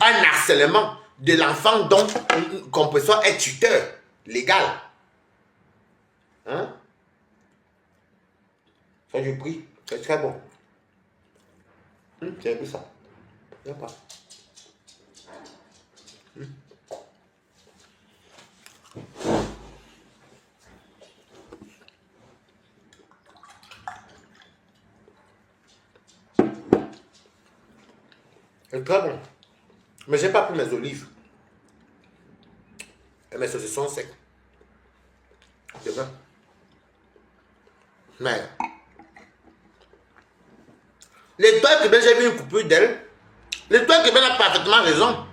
un harcèlement de l'enfant dont Compressor est tuteur légal. Hein? Ça, je prie. C'est très bon. C'est un peu ça. Viens pas. C'est très bon. Mais j'ai pas pris mes olives. Et mes saucissons secs. C'est vrai. Mais l'étoile que j'ai vu une coupure d'elle. L'étoile que a parfaitement raison.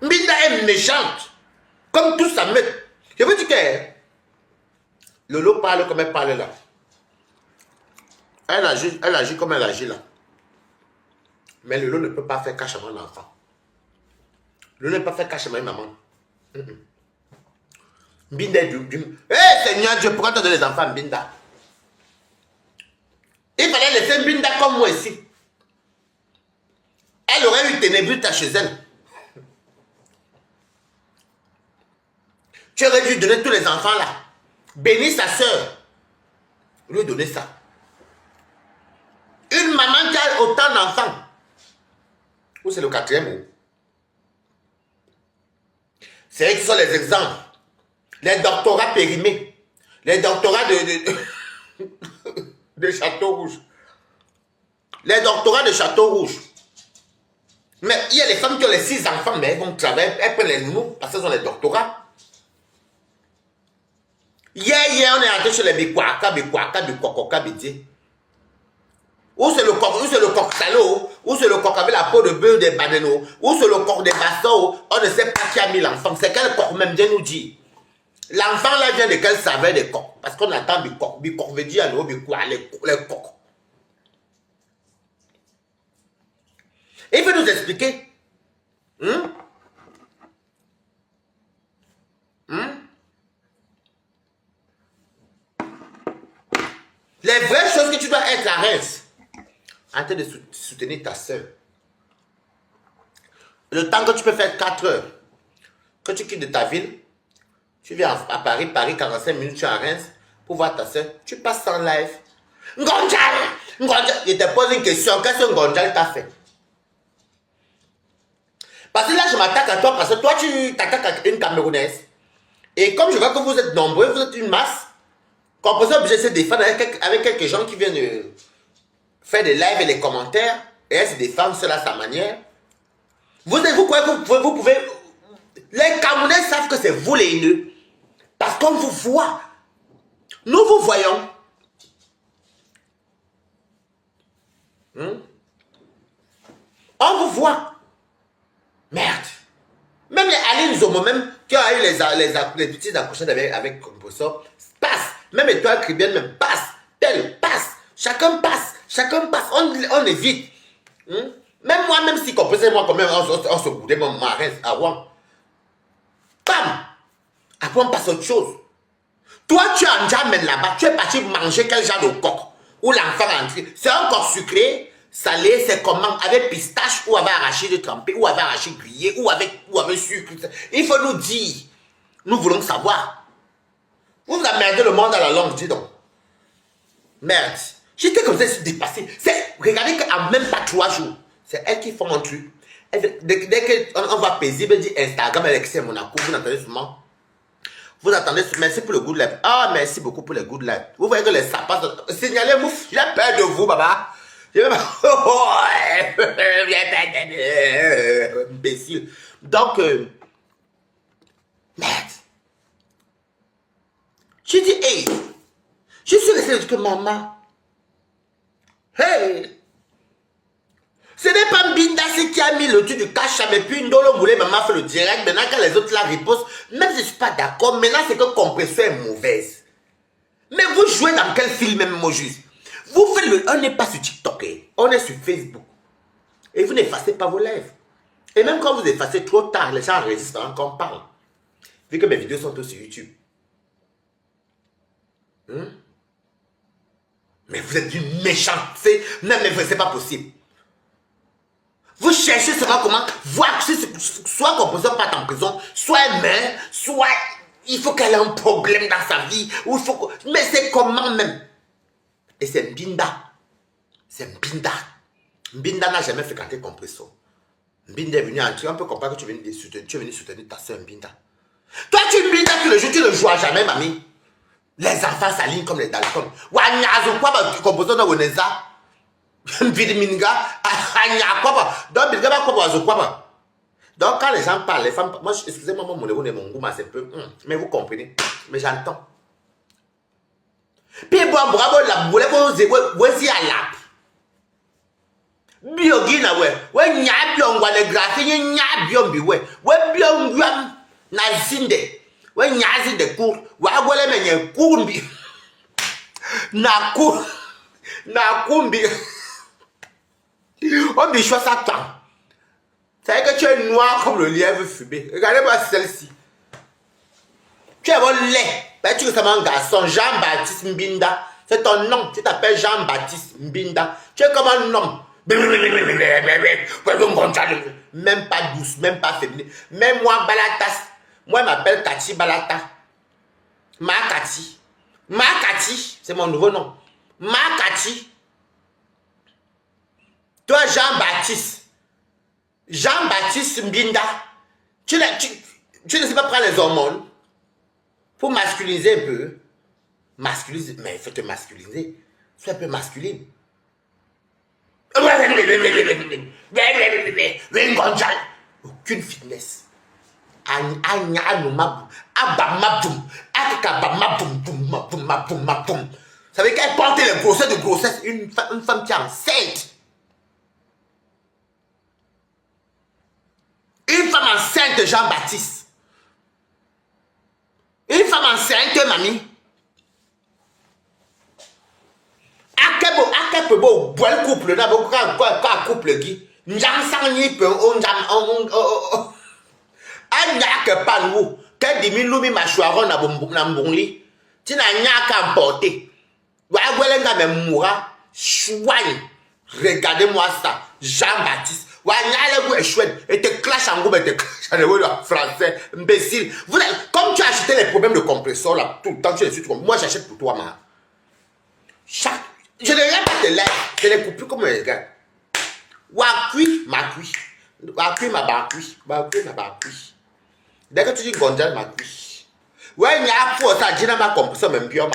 Mbinda est méchante. Comme tout ça met. Je veux dire que Lolo parle comme elle parle là. Elle agit comme elle agit là. Mais Lolo ne peut pas faire cache à mon enfant. Lolo ne peut pas faire cache à ma maman. Mbinda est du... Eh Seigneur Dieu, pourquoi tu donnes les enfants à Mbinda? Il fallait laisser Mbinda comme moi ici. Elle aurait eu ténébrute chez elle. Tu aurais dû donner tous les enfants là. Bénis sa soeur. Lui donner ça. Une maman qui a autant d'enfants. Ou c'est le quatrième? C'est eux qui sont les exemples. Les doctorats périmés. Les doctorats de Château Rouge. Les doctorats de Château Rouge. Mais il y a les femmes qui ont les 6 enfants, mais elles vont travailler, elles prennent les noms parce qu'elles ont les doctorats. Hier, on est entré chez les Bikwaka, Bikokoka, Bidi. Où c'est le coq salaud, où c'est le coq avec la peau de bœuf des bananes, où c'est le coq des bassins, on ne sait pas qui a mis l'enfant. C'est quel coq même, viens nous dire. L'enfant là vient de quel saveur des coqs? Parce qu'on attend Bikok. Bikok veut dire à nous, les coqs. Il veut nous expliquer. Les vraies choses que tu dois être à Reims. En train de soutenir ta soeur. Le temps que tu peux faire 4 heures. Que tu quittes de ta ville. Tu viens à Paris, 45 minutes, tu es à Reims. Pour voir ta soeur. Tu passes en live. Ngonjal. Je te pose une question. Qu'est-ce que Ngonjal t'a fait? Parce que là, je m'attaque à toi. Parce que toi, tu t'attaques à une Camerounaise. Et comme je vois que vous êtes nombreux, vous êtes une masse. Composé obligé de se défendre avec quelques gens qui viennent faire des lives et des commentaires. Et elle se défend seule à sa manière. Vous croyez que vous pouvez... Les Camerounais savent que c'est vous les haineux. Parce qu'on vous voit. Nous vous voyons. On vous voit. Merde. Même les Aline Zomo, même qui a eu les petits accouchements avec Compressor, passe. Même les toiles cribiennes, même passe. Tel passe. Chacun passe. Chacun passe. On évite. Même moi, même si Compressor et moi, quand même, on se boudait, mon marin à Rouen. Bam! Après, on passe à autre chose. Toi, tu es en Jamel là-bas. Tu es parti manger quel genre de coq? Où l'enfant est entré. C'est un coq sucré. Salé, c'est comment? Avec pistache ou avec arachide trempé, ou avec arachide grillé, ou avec sucre. Il faut nous dire. Nous voulons savoir. Vous emmerdez le monde à la langue, dis donc. Merde. J'étais comme ça, je suis dépassé. Regardez qu'en même pas 3 jours, c'est elle qui font un truc. Dès qu'on va paisible, elle dit Instagram, Alexis Monaco, vous entendez souvent. Vous attendez, merci pour le good life. Ah, merci beaucoup pour le good life. Vous voyez que les sapins, signalez-moi, j'ai peur de vous, baba. Imbécile. Donc, merde. J'ai dit, hey, je suis resté que maman. Hey, ce n'est pas Mbinda qui a mis le truc du cash, mais puis Ndolo voulait maman fait le direct. Maintenant, quand les autres la ripostent, même si je ne suis pas d'accord, maintenant c'est que Compressor est mauvaise. Mais vous jouez dans quel film, même, moi, juste? Vous faites le... On n'est pas sur TikTok, on est sur Facebook. Et vous n'effacez pas vos lives. Et même quand vous effacez trop tard, les gens enregistrent quand on parle. Vu que mes vidéos sont tous sur YouTube. Mais vous êtes une méchante. Non, mais c'est pas possible. chercher seulement comment voir que soit composant part en prison, soit elle meurt, soit il faut qu'elle ait un problème dans sa vie. Ou il faut... Mais c'est comment même? Et c'est Mbinda. C'est Mbinda. Mbinda n'a jamais fréquenté compresseur. Mbinda est venu entrer. On peut comprendre que tu es venu soutenir ta soeur Mbinda. Toi, tu es Mbinda tout le jour, tu ne joues jamais, mamie. Les enfants s'alignent comme les daltons. Wanyazo quoi, composant dans Woneza. Mbidminga. Anya quoi, donc Mbidminga quoi. Donc quand les gens parlent, les femmes, moi, excusez-moi, mon goût, c'est un peu, mais vous comprenez, mais j'entends. Puis bon, bravo, la boule, voici à la. Biogina, ouais, nya bion, wa le grafi, nya bion bi, ouais, bion, na zinde, ouais, nya zinde cour, wa wole menye courbi, na courbi, on dit choix ça tant. C'est que tu es noir comme le lièvre fumé. Regardez-moi celle-ci. Tu es bon lait. Ben, tu ressembles à un garçon, Jean-Baptiste Mbinda. C'est ton nom. Tu t'appelles Jean-Baptiste Mbinda. Tu es comme un homme. Même pas douce, même pas féminin. Même moi, Balatas. Moi, je m'appelle Kati Balata. Kati, c'est mon nouveau nom. Kati. Toi, Jean-Baptiste. Jean-Baptiste Mbinda, tu ne sais pas prendre les hormones pour masculiniser un peu. Masculiniser, mais il faut te masculiniser. Sois un peu masculine. Aucune fitness. Ça veut qu'elle porte les grossesses de grossesse. Une femme qui est enceinte. Une femme enceinte, Jean-Baptiste. Une femme enceinte, mamie. À quel beau bois couple là, quoi couple qui n'jang sang ni peu on que pas nous, que dimi lumi mâchoire na mbongli. Tu n'as rien qu'à emporter. Wa gwelenga me moura, chouagne. Regardez-moi ça, Jean-Baptiste. Et te clash en gros, et te clash en gros, français, imbécile. Comme tu as acheté les problèmes de compresseur là, tout le temps, tu les suis, moi j'achète pour toi, man. Je ne regarde pas tes lèvres, je les coupe plus comme les gars. Wakui, ma cuit. Wakui, ma bakui. Wakui, ma bakui. Dès que tu dis gondel, ma cuit. Ouais, il y a pour ça, je n'ai pas compris ça, même bien.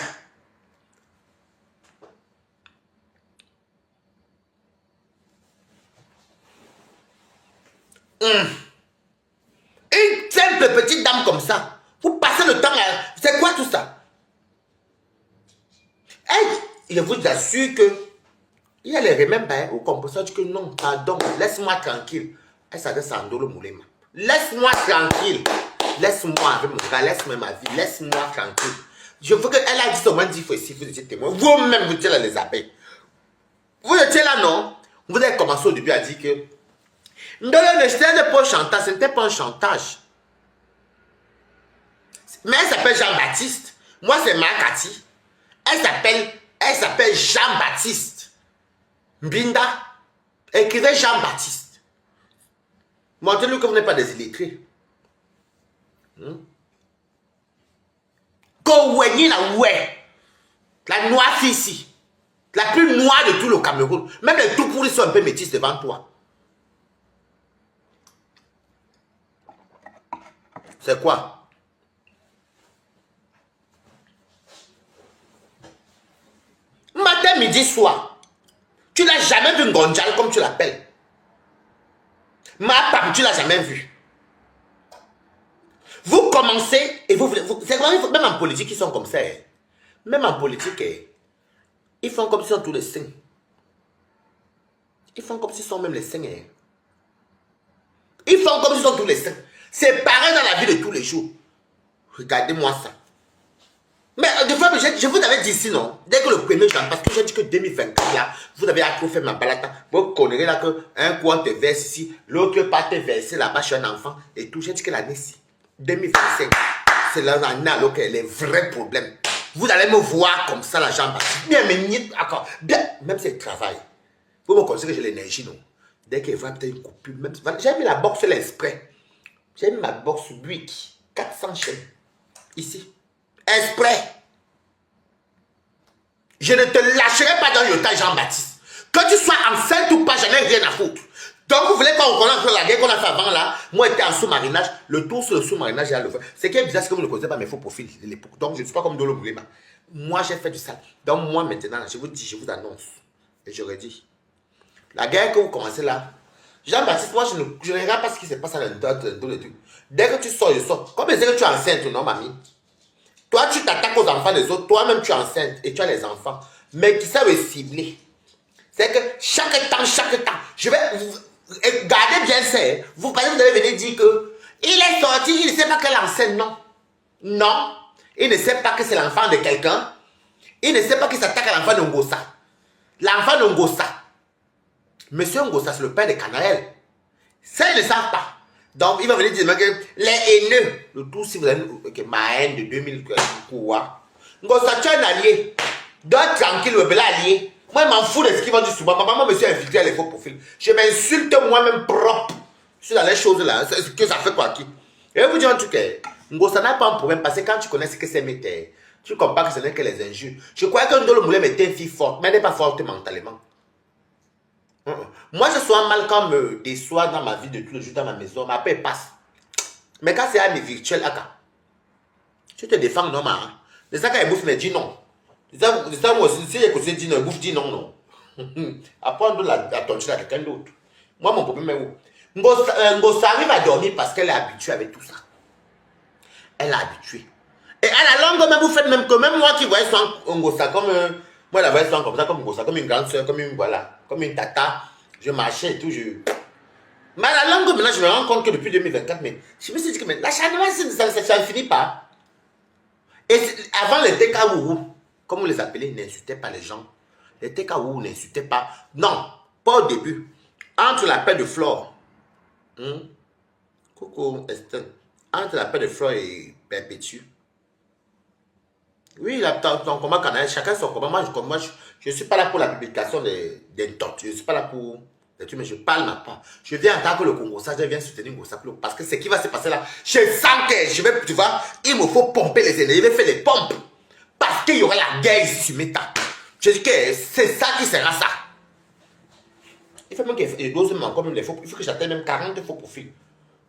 Une simple petite dame comme ça, vous passez le temps à... C'est quoi tout ça? Hey, je vous assure que il y a les remèdes ou comme ça, que non, pardon, laisse-moi tranquille. Elle s'adresse à Ndolo Moulema. Laisse-moi tranquille. Laisse-moi avec mon gars, laisse-moi ma vie, laisse-moi tranquille. Je veux qu'elle a dit seulement 10 fois ici, vous étiez témoin. Vous-même, vous étiez là, les abeilles. Vous étiez là, non? Vous avez commencé au début à dire que Ndolo ne c'était pas un chantage, ce n'était pas un chantage. Mais elle s'appelle Jean-Baptiste. Moi, c'est Makati. Elle s'appelle Jean-Baptiste. Mbinda. Écrivez Jean-Baptiste. Montrez-lui que vous n'êtes pas des illettrés. La noire fille ici. La plus noire de tout le Cameroun. Même les tout pourris sont un peu métis devant toi. C'est quoi? Matin, midi, soir. Tu n'as jamais vu une gondjale comme tu l'appelles. Ma femme, tu ne l'as jamais vu. Vous commencez et vous c'est vrai, même en politique, ils sont comme ça. Hein. Même en politique, ils font comme s'ils sont tous les saints. Ils font comme s'ils sont même les saints. Hein. Ils font comme s'ils sont tous les saints. C'est pareil dans la vie de tous les jours. Regardez-moi ça. Mais des fois, je vous avais dit ici, non? Dès que le 1er janvier, parce que j'ai dit que 2024, là, vous avez trop fait ma balade. Vous connaissez là qu'un coin te verse ici, l'autre part te verse là-bas, je suis un enfant. Et tout, j'ai dit que l'année ci, 2025, c'est l'année alors qu'il y a les vrais problèmes. Vous allez me voir comme ça, la jambe. Bien, mais d'accord. Bien, même si je travaille. Vous me connaissez que j'ai l'énergie, non? Dès qu'elle voit peut-être une coupure, même... J'ai mis la box l'exprès. J'ai mis ma box Buick, 400 chaînes. Ici. Exprès. Je ne te lâcherai pas dans le tas, Jean-Baptiste. Que tu sois enceinte ou pas, j'en ai rien à foutre. Donc, vous voulez qu'on commence la guerre qu'on a fait avant là? Moi, j'étais en sous-marinage. Le tour sur le sous-marinage, j'ai à le faire. C'est qui est bizarre, c'est que vous ne connaissez pas mes faux profils de l'époque. Donc, je ne suis pas comme Dolo Boulema. Moi, j'ai fait du sale. Donc, moi, maintenant, je vous dis, je vous annonce. Et j'aurais dit. La guerre que vous commencez là, Jean-Baptiste, moi, je ne regarde pas ce qui se passe à l'intérieur de le truc. Dès que tu sors, je sors. Comme c'est que tu es enceinte, non, mamie? Toi, tu t'attaques aux enfants des autres. Toi-même, tu es enceinte et tu as les enfants. Mais qui savent cibler. C'est que chaque temps, je vais... Gardez bien ça. Vous pensez que vous allez venir dire que il est sorti, il ne sait pas quelle enceinte, non. Non. Il ne sait pas que c'est l'enfant de quelqu'un. Il ne sait pas qu'il s'attaque à l'enfant de Ngossa. L'enfant de Ngossa. Monsieur Ngossa, c'est le père de Canaël. Ça, ils ne savent pas. Donc, il va venir dire que les haineux, le tout, si vous avez ma haine de 2000 quoi. Ngossa, tu es un allié. Dors tranquille, le bel allié. Moi, je m'en fous de ce qu'ils vont dire souvent. Maman, je me suis infiltré à les faux profils. Je m'insulte moi-même propre. Je suis dans les choses là. Que ça fait quoi qui? Et vous dire un truc. Ngossa n'a pas un problème parce que quand tu connais ce que c'est métier, tu comprends que ce n'est que les injures. Je croyais que Ndolo Moulin était une fille forte, mais elle n'est pas forte mentalement. Moi, je sois mal quand on me déçoit dans ma vie de tous les jours, dans ma maison, ma paix passe. Mais quand c'est ami virtuel, tu te défends, non, ma. Les gens, quand ils bouffent, mais dis non. Les gens, moi aussi, si j'ai dit non, ils bouffent, dis non, non. Après, on doit la toncher à quelqu'un d'autre. Moi, mon problème est où? Ngossa arrive à dormir parce qu'elle est habituée avec tout ça. Elle est habituée. Et à la longue, même vous faites même que même moi qui voyais son Ngossa comme... moi, la voyais souvent comme ça, comme Ngossa, comme une grande soeur, comme une, voilà, comme une tata. Je marchais et tout, mais à la longue, maintenant, je me rends compte que depuis 2024, mais je me suis dit que mais l'acharnement, ça ne finit pas. Et avant les TKWou, comme vous les appelez, n'insultez pas les gens. Les TKWou n'insultez pas. Non, pas au début. Entre la paix de Flore, coucou Estelle, entre la paix de Flore et Perpétue. Oui, ton combat canal, chacun son combat. Moi, je ne suis pas là pour la publication des torts. Je ne suis pas là pour... Mais je parle ma part. Je viens en tant que le Congo, ça, je viens soutenir Ngossa parce que ce qui va se passer là, je sens que je vais, tu vois, il me faut pomper les énergies, je vais faire les pompes. Parce qu'il y aura la guerre ici sur Meta. Je dis que c'est ça qui sera ça. Il faut même qu'il dose comme les faux. Il faut que j'atteigne même 40 faux profils.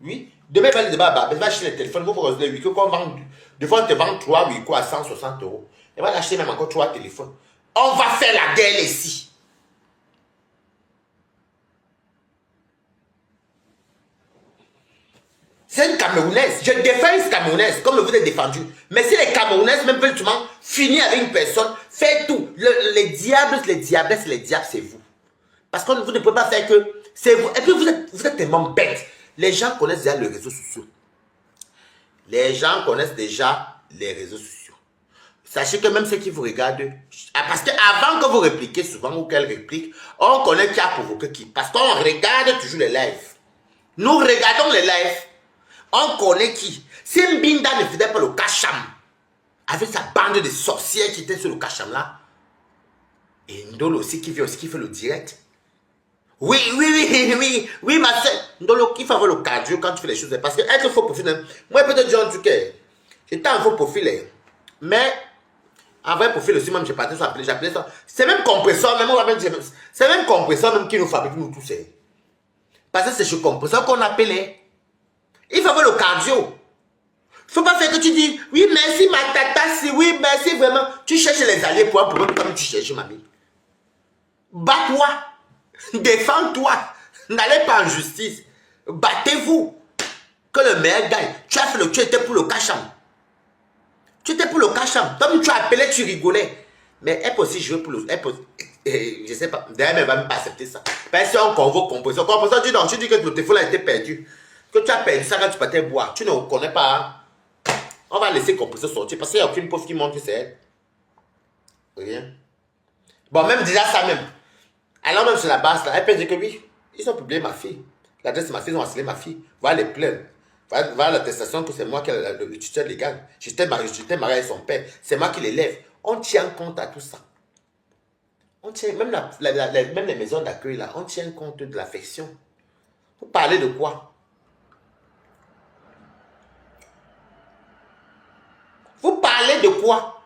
Oui. Demain, il va le débat, il va acheter les téléphones, il faut résoudre oui, qu'on vend. Des fois, on te vend 3 oui, quoi, à 160 €. Il va l'acheter même encore 3 téléphones. On va faire la guerre ici. C'est une Camerounaise. Je défends une Camerounaise, comme vous êtes défendu. Mais si les Camerounaises, même veulent finir avec une personne, faites tout. Les diables, les diables, c'est vous. Parce que vous ne pouvez pas faire que c'est vous. Et puis vous êtes tellement bêtes. Les gens connaissent déjà les réseaux sociaux. Les gens connaissent déjà les réseaux sociaux. Sachez que même ceux qui vous regardent, parce qu'avant que vous répliquez souvent ou qu'elle réplique, on connaît qui a provoqué qui. Parce qu'on regarde toujours les lives. Nous regardons les lives. On connaît qui. Si Mbinda ne faisait pas le Kacham, avec sa bande de sorcières qui était sur le Kacham là, et Ndolo aussi qui vient aussi qui fait le direct. Oui, ma soeur. Ndolo qui fait le cardio quand tu fais les choses. Parce que être faux profil, moi peut-être dire un truc, j'étais un faux profil, mais en vrai profil aussi, même j'ai parti sur j'appelais ça. C'est même compresseur, c'est même compresseur même qui nous fabrique nous tous. Parce que c'est chez compresseur qu'on appelait. Il faut avoir le cardio. Il ne faut pas faire que tu dis, oui, merci ma tata, si oui, merci vraiment. Tu cherches les alliés pour un problème comme tu cherches, mamie. Bats-toi. Défends-toi. N'allez pas en justice. Battez-vous. Que le meilleur gagne. Tu as fait tu étais pour le Kacham. Tu étais pour le Kacham. Comme tu as appelé, tu rigolais. Mais elle peut aussi jouer pour le... je ne sais pas. D'ailleurs, elle ne va même pas accepter ça. Parce que si on convoque compositeur. Compositeur dit non, tu dis que le téléphone a été perdu. Que tu as perdu ça quand tu partais boire. Tu ne connais pas. On va laisser composer sortir parce qu'il n'y a aucune pause qui monte, c'est elle. Rien. Bon, même déjà ça même. Alors même sur la base, là, elle peut dire que oui, ils ont publié ma fille. L'adresse de ma fille, ils ont harcelé ma fille. Voilà les plaintes. Voilà l'attestation que c'est moi qui ai le tuteur légal. J'étais marié avec son père. C'est moi qui l'élève. On tient compte à tout ça. On tient, même, même les maisons d'accueil, là, on tient compte de l'affection. Vous parlez de quoi? Vous parlez de quoi?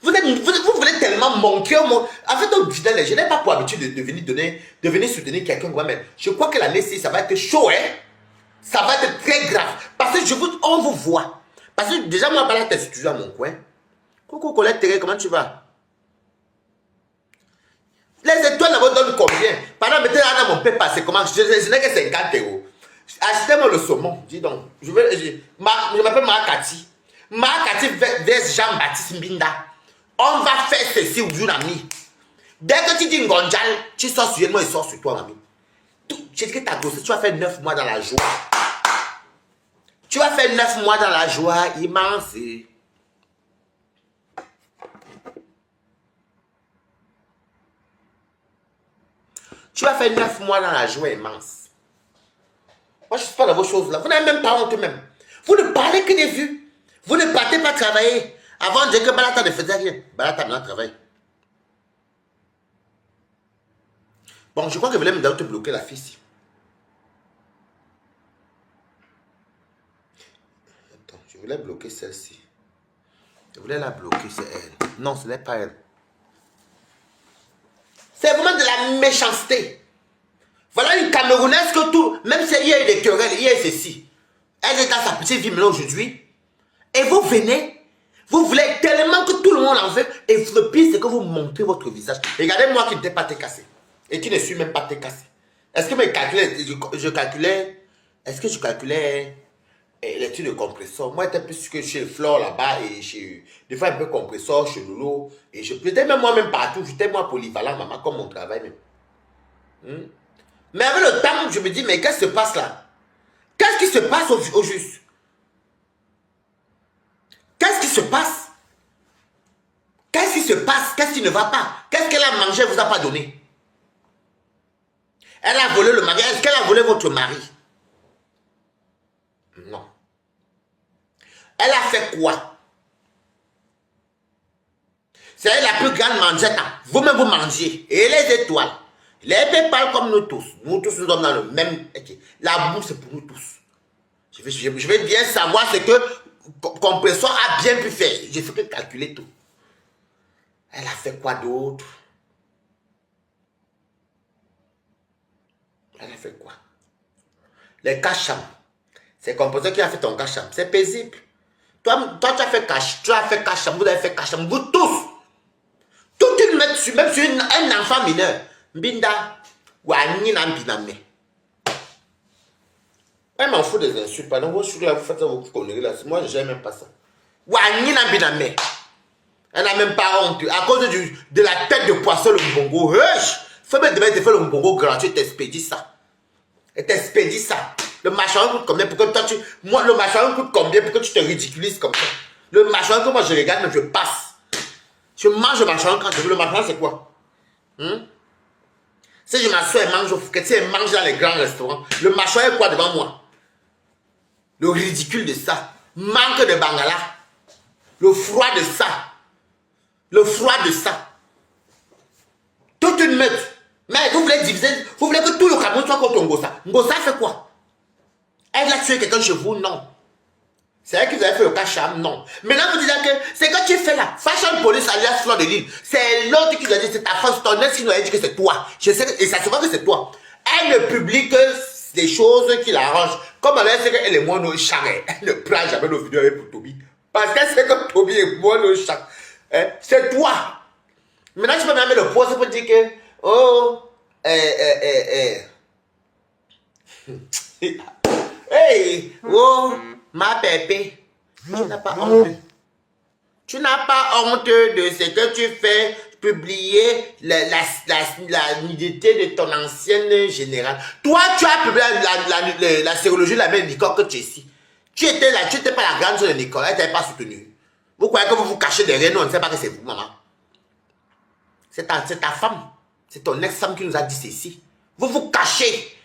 Vous voulez tellement manquer au monde. En fait, au final, je n'ai pas pour habitude de venir soutenir quelqu'un. Mais je crois que l'année-ci, ça va être chaud, hein? Ça va être très grave. Parce que on vous voit. Parce que déjà, moi, par là, tu es toujours à mon coin. Coucou, Colette Thérèse, comment tu vas? Les étoiles d'abord donnent combien? Pendant maintenant, mon père passe comment? Je n'ai que 50 euros. Achetez-moi le saumon. Dis donc. Je m'appelle Marakati. Marakati vs Jean-Baptiste Mbinda. On va faire ceci aujourd'hui, ami. Dès que tu dis Ngonjal, tu sors sur moi et sors sur toi, ami. J'ai dit que ta grossesse, tu vas faire 9 mois dans la joie. Tu vas faire 9 mois dans la joie immense. Tu vas faire 9 mois dans la joie immense. Moi, je ne suis pas dans vos choses là. Vous n'avez même pas honte même. Vous ne parlez que des vues. Vous ne partez pas travailler. Avant de dire que Balata ne faisait rien. Balata maintenant travaille. Bon, je crois que vous voulez me te bloquer la fille ici. Attends, je voulais bloquer celle-ci. Je voulais la bloquer, c'est elle. Non, ce n'est pas elle. C'est vraiment de la méchanceté. Voilà une Camerounaise que tout, même si il y a eu des querelles, il y a eu ceci. Elle est dans sa petite vie maintenant aujourd'hui. Et vous venez, vous voulez tellement que tout le monde en veut. Et le pire, c'est que vous montrez votre visage. Regardez-moi qui n'était pas té cassé. Et qui ne suis même pas té cassé. Est-ce que je calculais, est-ce que je calculais les trucs de compresseur? Moi, j'étais plus que chez Flore là-bas et chez, des fois un peu compresseur, chez Lolo. Et j'étais même moi-même partout. J'étais moi polyvalent, maman, comme mon travail même. Mais avec le temps, je me dis, mais qu'est-ce qui se passe là? Qu'est-ce qui se passe au juste? Qu'est-ce qui se passe? Qu'est-ce qui se passe? Qu'est-ce qui ne va pas? Qu'est-ce qu'elle a mangé, elle ne vous a pas donné? Elle a volé le mari. Est-ce qu'elle a volé votre mari? Non. Elle a fait quoi? C'est la plus grande mangette. Vous-même, vous mangez. Et les étoiles. Les épées parlent comme nous tous. Nous tous, nous sommes dans le même... La bourse, c'est pour nous tous. Je vais bien savoir ce que Compresseur a bien pu faire. Je fais que calculer tout. Elle a fait quoi d'autre? Elle a fait quoi? Les cachams. C'est Compresseur qui a fait ton cacham. C'est paisible. Toi, tu as fait cacham. Vous avez fait cacham. Vous tous. Toute une mettre même sur un enfant mineur. Mbinda. Wani na mbiname. Elle m'en fout des insultes. Pardon, vous faites ça, vous conneries là. Moi, je n'aime même pas ça. Wani na mbiname. Elle n'a même pas honte. À cause de la tête de poisson, le mbongo. Faut même demain te faire le mbongo gratuit, t'expédie ça. Et t'expédie ça. Le machin coûte combien pour que toi tu... Moi, le machin coûte combien pour que tu te ridiculises comme ça? Le machin que moi je regarde, mais je passe. Je mange le machin quand je veux. Le machin, c'est quoi? Si je m'assois et mange au Fouquetier et mange dans les grands restaurants, le machin est quoi devant moi? Le ridicule de ça. Manque de bangala. Le froid de ça. Le froid de ça. Toute une meute. Mais vous voulez diviser, vous voulez que tout le Cameroun soit contre Ngossa. Ngossa fait quoi? Elle a tué quelqu'un chez vous? Non. C'est elle qui vous avez fait le cacham? Non. Maintenant vous dites que c'est quand tu fais là, Fashion Police alias Fleur de Lille, c'est l'autre qui nous a dit c'est ta force, ton ex qui nous a dit que c'est toi. Je sais, et ça se voit que c'est toi. Elle ne publie que des choses qui l'arrangent. Comme elle sait qu'elle est mono charrette. Elle ne prend jamais nos vidéos avec Toby. Parce qu'elle sait que Toby est mono charrette. C'est toi. Maintenant tu peux même le poste pour dire que oh hey, oh, ma bébé, tu n'as pas honte. Tu n'as pas honte de ce que tu fais, publier la nudité de ton ancienne générale. Toi, tu as publié la sérologie de la même Nicole que tu es ici. Tu étais là, tu n'étais pas la grande soeur de Nicole, elle ne t'avait pas soutenue. Vous croyez que vous vous cachez derrière nous, on ne sait pas que c'est vous, maman. C'est ta femme. C'est ton ex-femme qui nous a dit ceci. Vous vous cachez.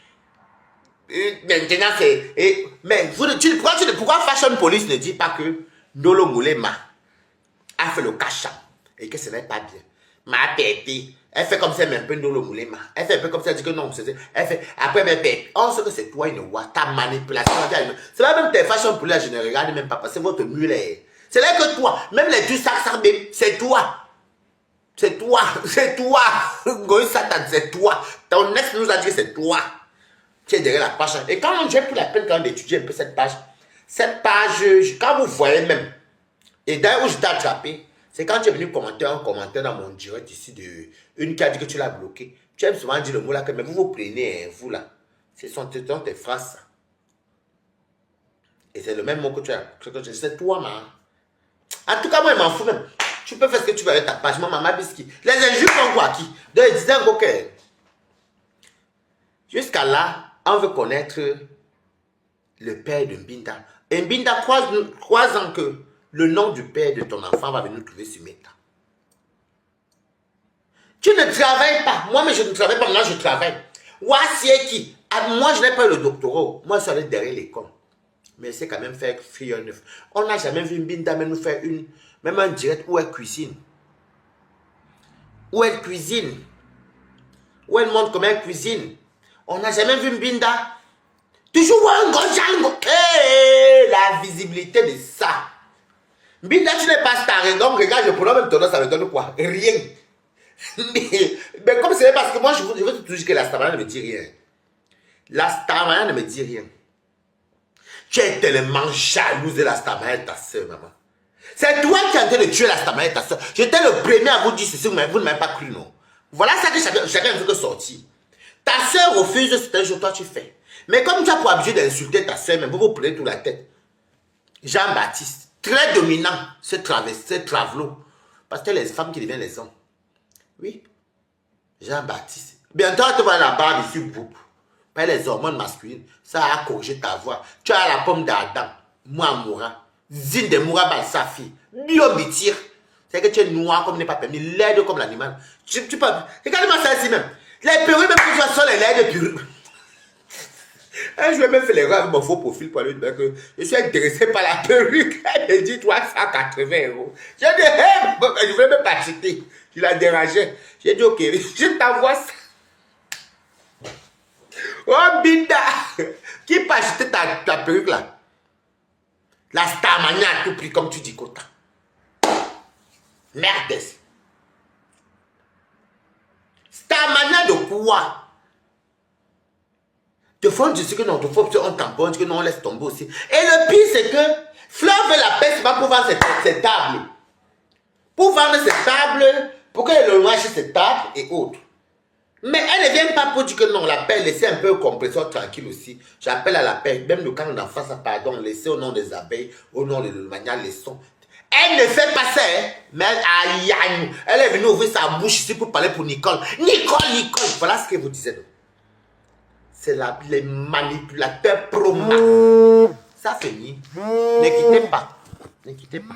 Maintenant, c'est... Mais pourquoi Fashion Police ne dit pas que Ndolo Moulema a fait le cacham et que ce n'est pas bien? Ma pété, Elle fait comme ça, elle met un peu dans le moulema. Elle fait un peu comme ça, elle dit que non, elle fait, après, mais on sait que c'est toi, une voix, ta manipulation. C'est pas même tes fashion pour là, je ne regarde même pas, parce que c'est votre mulet. C'est là que toi, même les deux sacs, c'est toi. C'est toi, c'est toi. Goï Satan, c'est toi. Ton ex nous a dit que c'est toi. Tu es derrière la page. Et quand j'ai pris la peine quand d'étudier un peu cette page, quand vous voyez même, et d'ailleurs où je t'ai attrapé, c'est quand tu es venu commenter un commentaire dans mon direct ici de une qui a dit que tu l'as bloqué. Tu aimes souvent dire le mot là que mais vous vous prenez, hein, vous là. Ce sont tes phrases. Et c'est le même mot que tu as. C'est toi, man. En tout cas, moi, je m'en fous même. Tu peux faire ce que tu veux avec ta page. Moi, maman biscuit. Les injures font quoi qui? Donc, ils disaient encore que jusqu'à là, on veut connaître le père de Mbinda. Et Mbinda croisant que le nom du père de ton enfant va venir trouver sur Meta. Tu ne travailles pas. Moi, mais je ne travaille pas. Maintenant, je travaille. Voici qui. Moi, je n'ai pas le doctorat. Moi, je suis allé derrière l'école. Mais c'est quand même faire frire neuf. On n'a jamais vu Mbinda même nous faire même un direct où elle cuisine. Où elle cuisine. Où elle montre comment elle cuisine. On n'a jamais vu Mbinda. Toujours un gros jango. Hey, la visibilité de ça. Mbinda, tu n'es pas star. Donc, regarde, je prends même ton nom, ça me donne quoi? Rien. Mais comme c'est parce que moi, je veux toujours dire que la star ne me dit rien. La star ne me dit rien. Tu es tellement jalouse de la star ta soeur, maman. C'est toi qui es en train de tuer la star ta soeur. J'étais le premier à vous dire ceci, mais vous ne m'avez pas cru, non. Voilà ça que chacun veut que sortir. Ta soeur refuse, c'est un jour, toi tu fais. Mais comme tu as pour habitude d'insulter ta soeur, mais vous vous prenez tout la tête. Jean-Baptiste, très dominant, ce travelot. Parce que les femmes qui deviennent les hommes. Oui. Jean-Baptiste. Bientôt, tu vas à la barbe ici, boum. Pas les hormones masculines. Ça a corrigé ta voix. Tu as la pomme d'Adam. Moi, Moura. Zine de Moura Balsafi. Biomitir. C'est que tu es noir comme n'est pas permis. Laide comme l'animal. Tu peux. Regarde-moi ça ici même. Les perruques, même que tu vois, sont les laides de perruques. Je vais même faire l'erreur avec mon faux profil pour lui dire que je suis intéressé par la perruque. Elle dit 380 €. J'ai dit, hey, je ne voulais même pas acheter. Je la dérangeais. J'ai dit, ok, je t'envoie ça. Oh, Binda! Qui peut acheter ta perruque là? La Starmania à tout prix, comme tu dis, Kota. Merdes. Starmania de quoi? Te font dire que non, te font on tamponne, que non, on laisse tomber aussi. Et le pire, c'est que Fleur veut la paix, c'est pas pour vendre cette table. Pour vendre cette table, pour qu'elle le lâche cette table et autres. Mais elle ne vient pas pour dire que non, la paix, laissez un peu le compresseur tranquille aussi. J'appelle à la paix, même le camp d'en face, pardon, laissez au nom des abeilles, au nom de l'Allemagne, laissons. Elle ne fait pas ça, hein, mais elle est venue ouvrir sa bouche ici pour parler pour Nicole. Nicole, voilà ce que vous disiez. C'est les manipulateurs pro-max. Ça finit. Ne quittez pas. Ne quittez pas.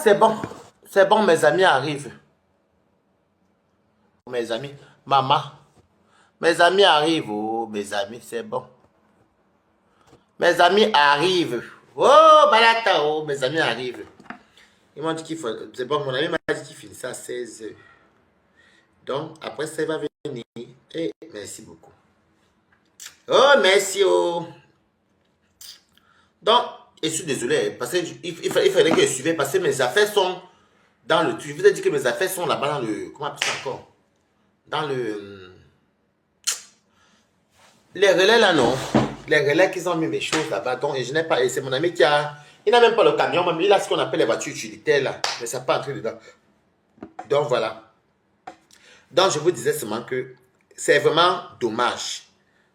C'est bon, mes amis arrivent. Mes amis, maman, mes amis arrivent, oh, mes amis, c'est bon. Mes amis arrivent. Oh, balata, oh, mes amis arrivent. Ils m'ont dit qu'il faut, c'est bon, mon ami m'a dit qu'il finissait à 16 h. Donc, après ça, il va venir. Et merci beaucoup. Oh, merci, oh. Donc, je suis désolé, parce qu'il fallait que je suive, parce que mes affaires sont dans le... Je vous ai dit que mes affaires sont là-bas dans le... Comment on appelle ça encore? Dans le... Les relais là, non. Les relais qu'ils ont mis mes choses là-bas. Donc, et je n'ai pas... Et c'est mon ami qui a... Il n'a même pas le camion, mais il a ce qu'on appelle les voitures utilitaires là. Mais ça n'a pas entré dedans. Donc, voilà. Donc, je vous disais seulement que c'est vraiment dommage.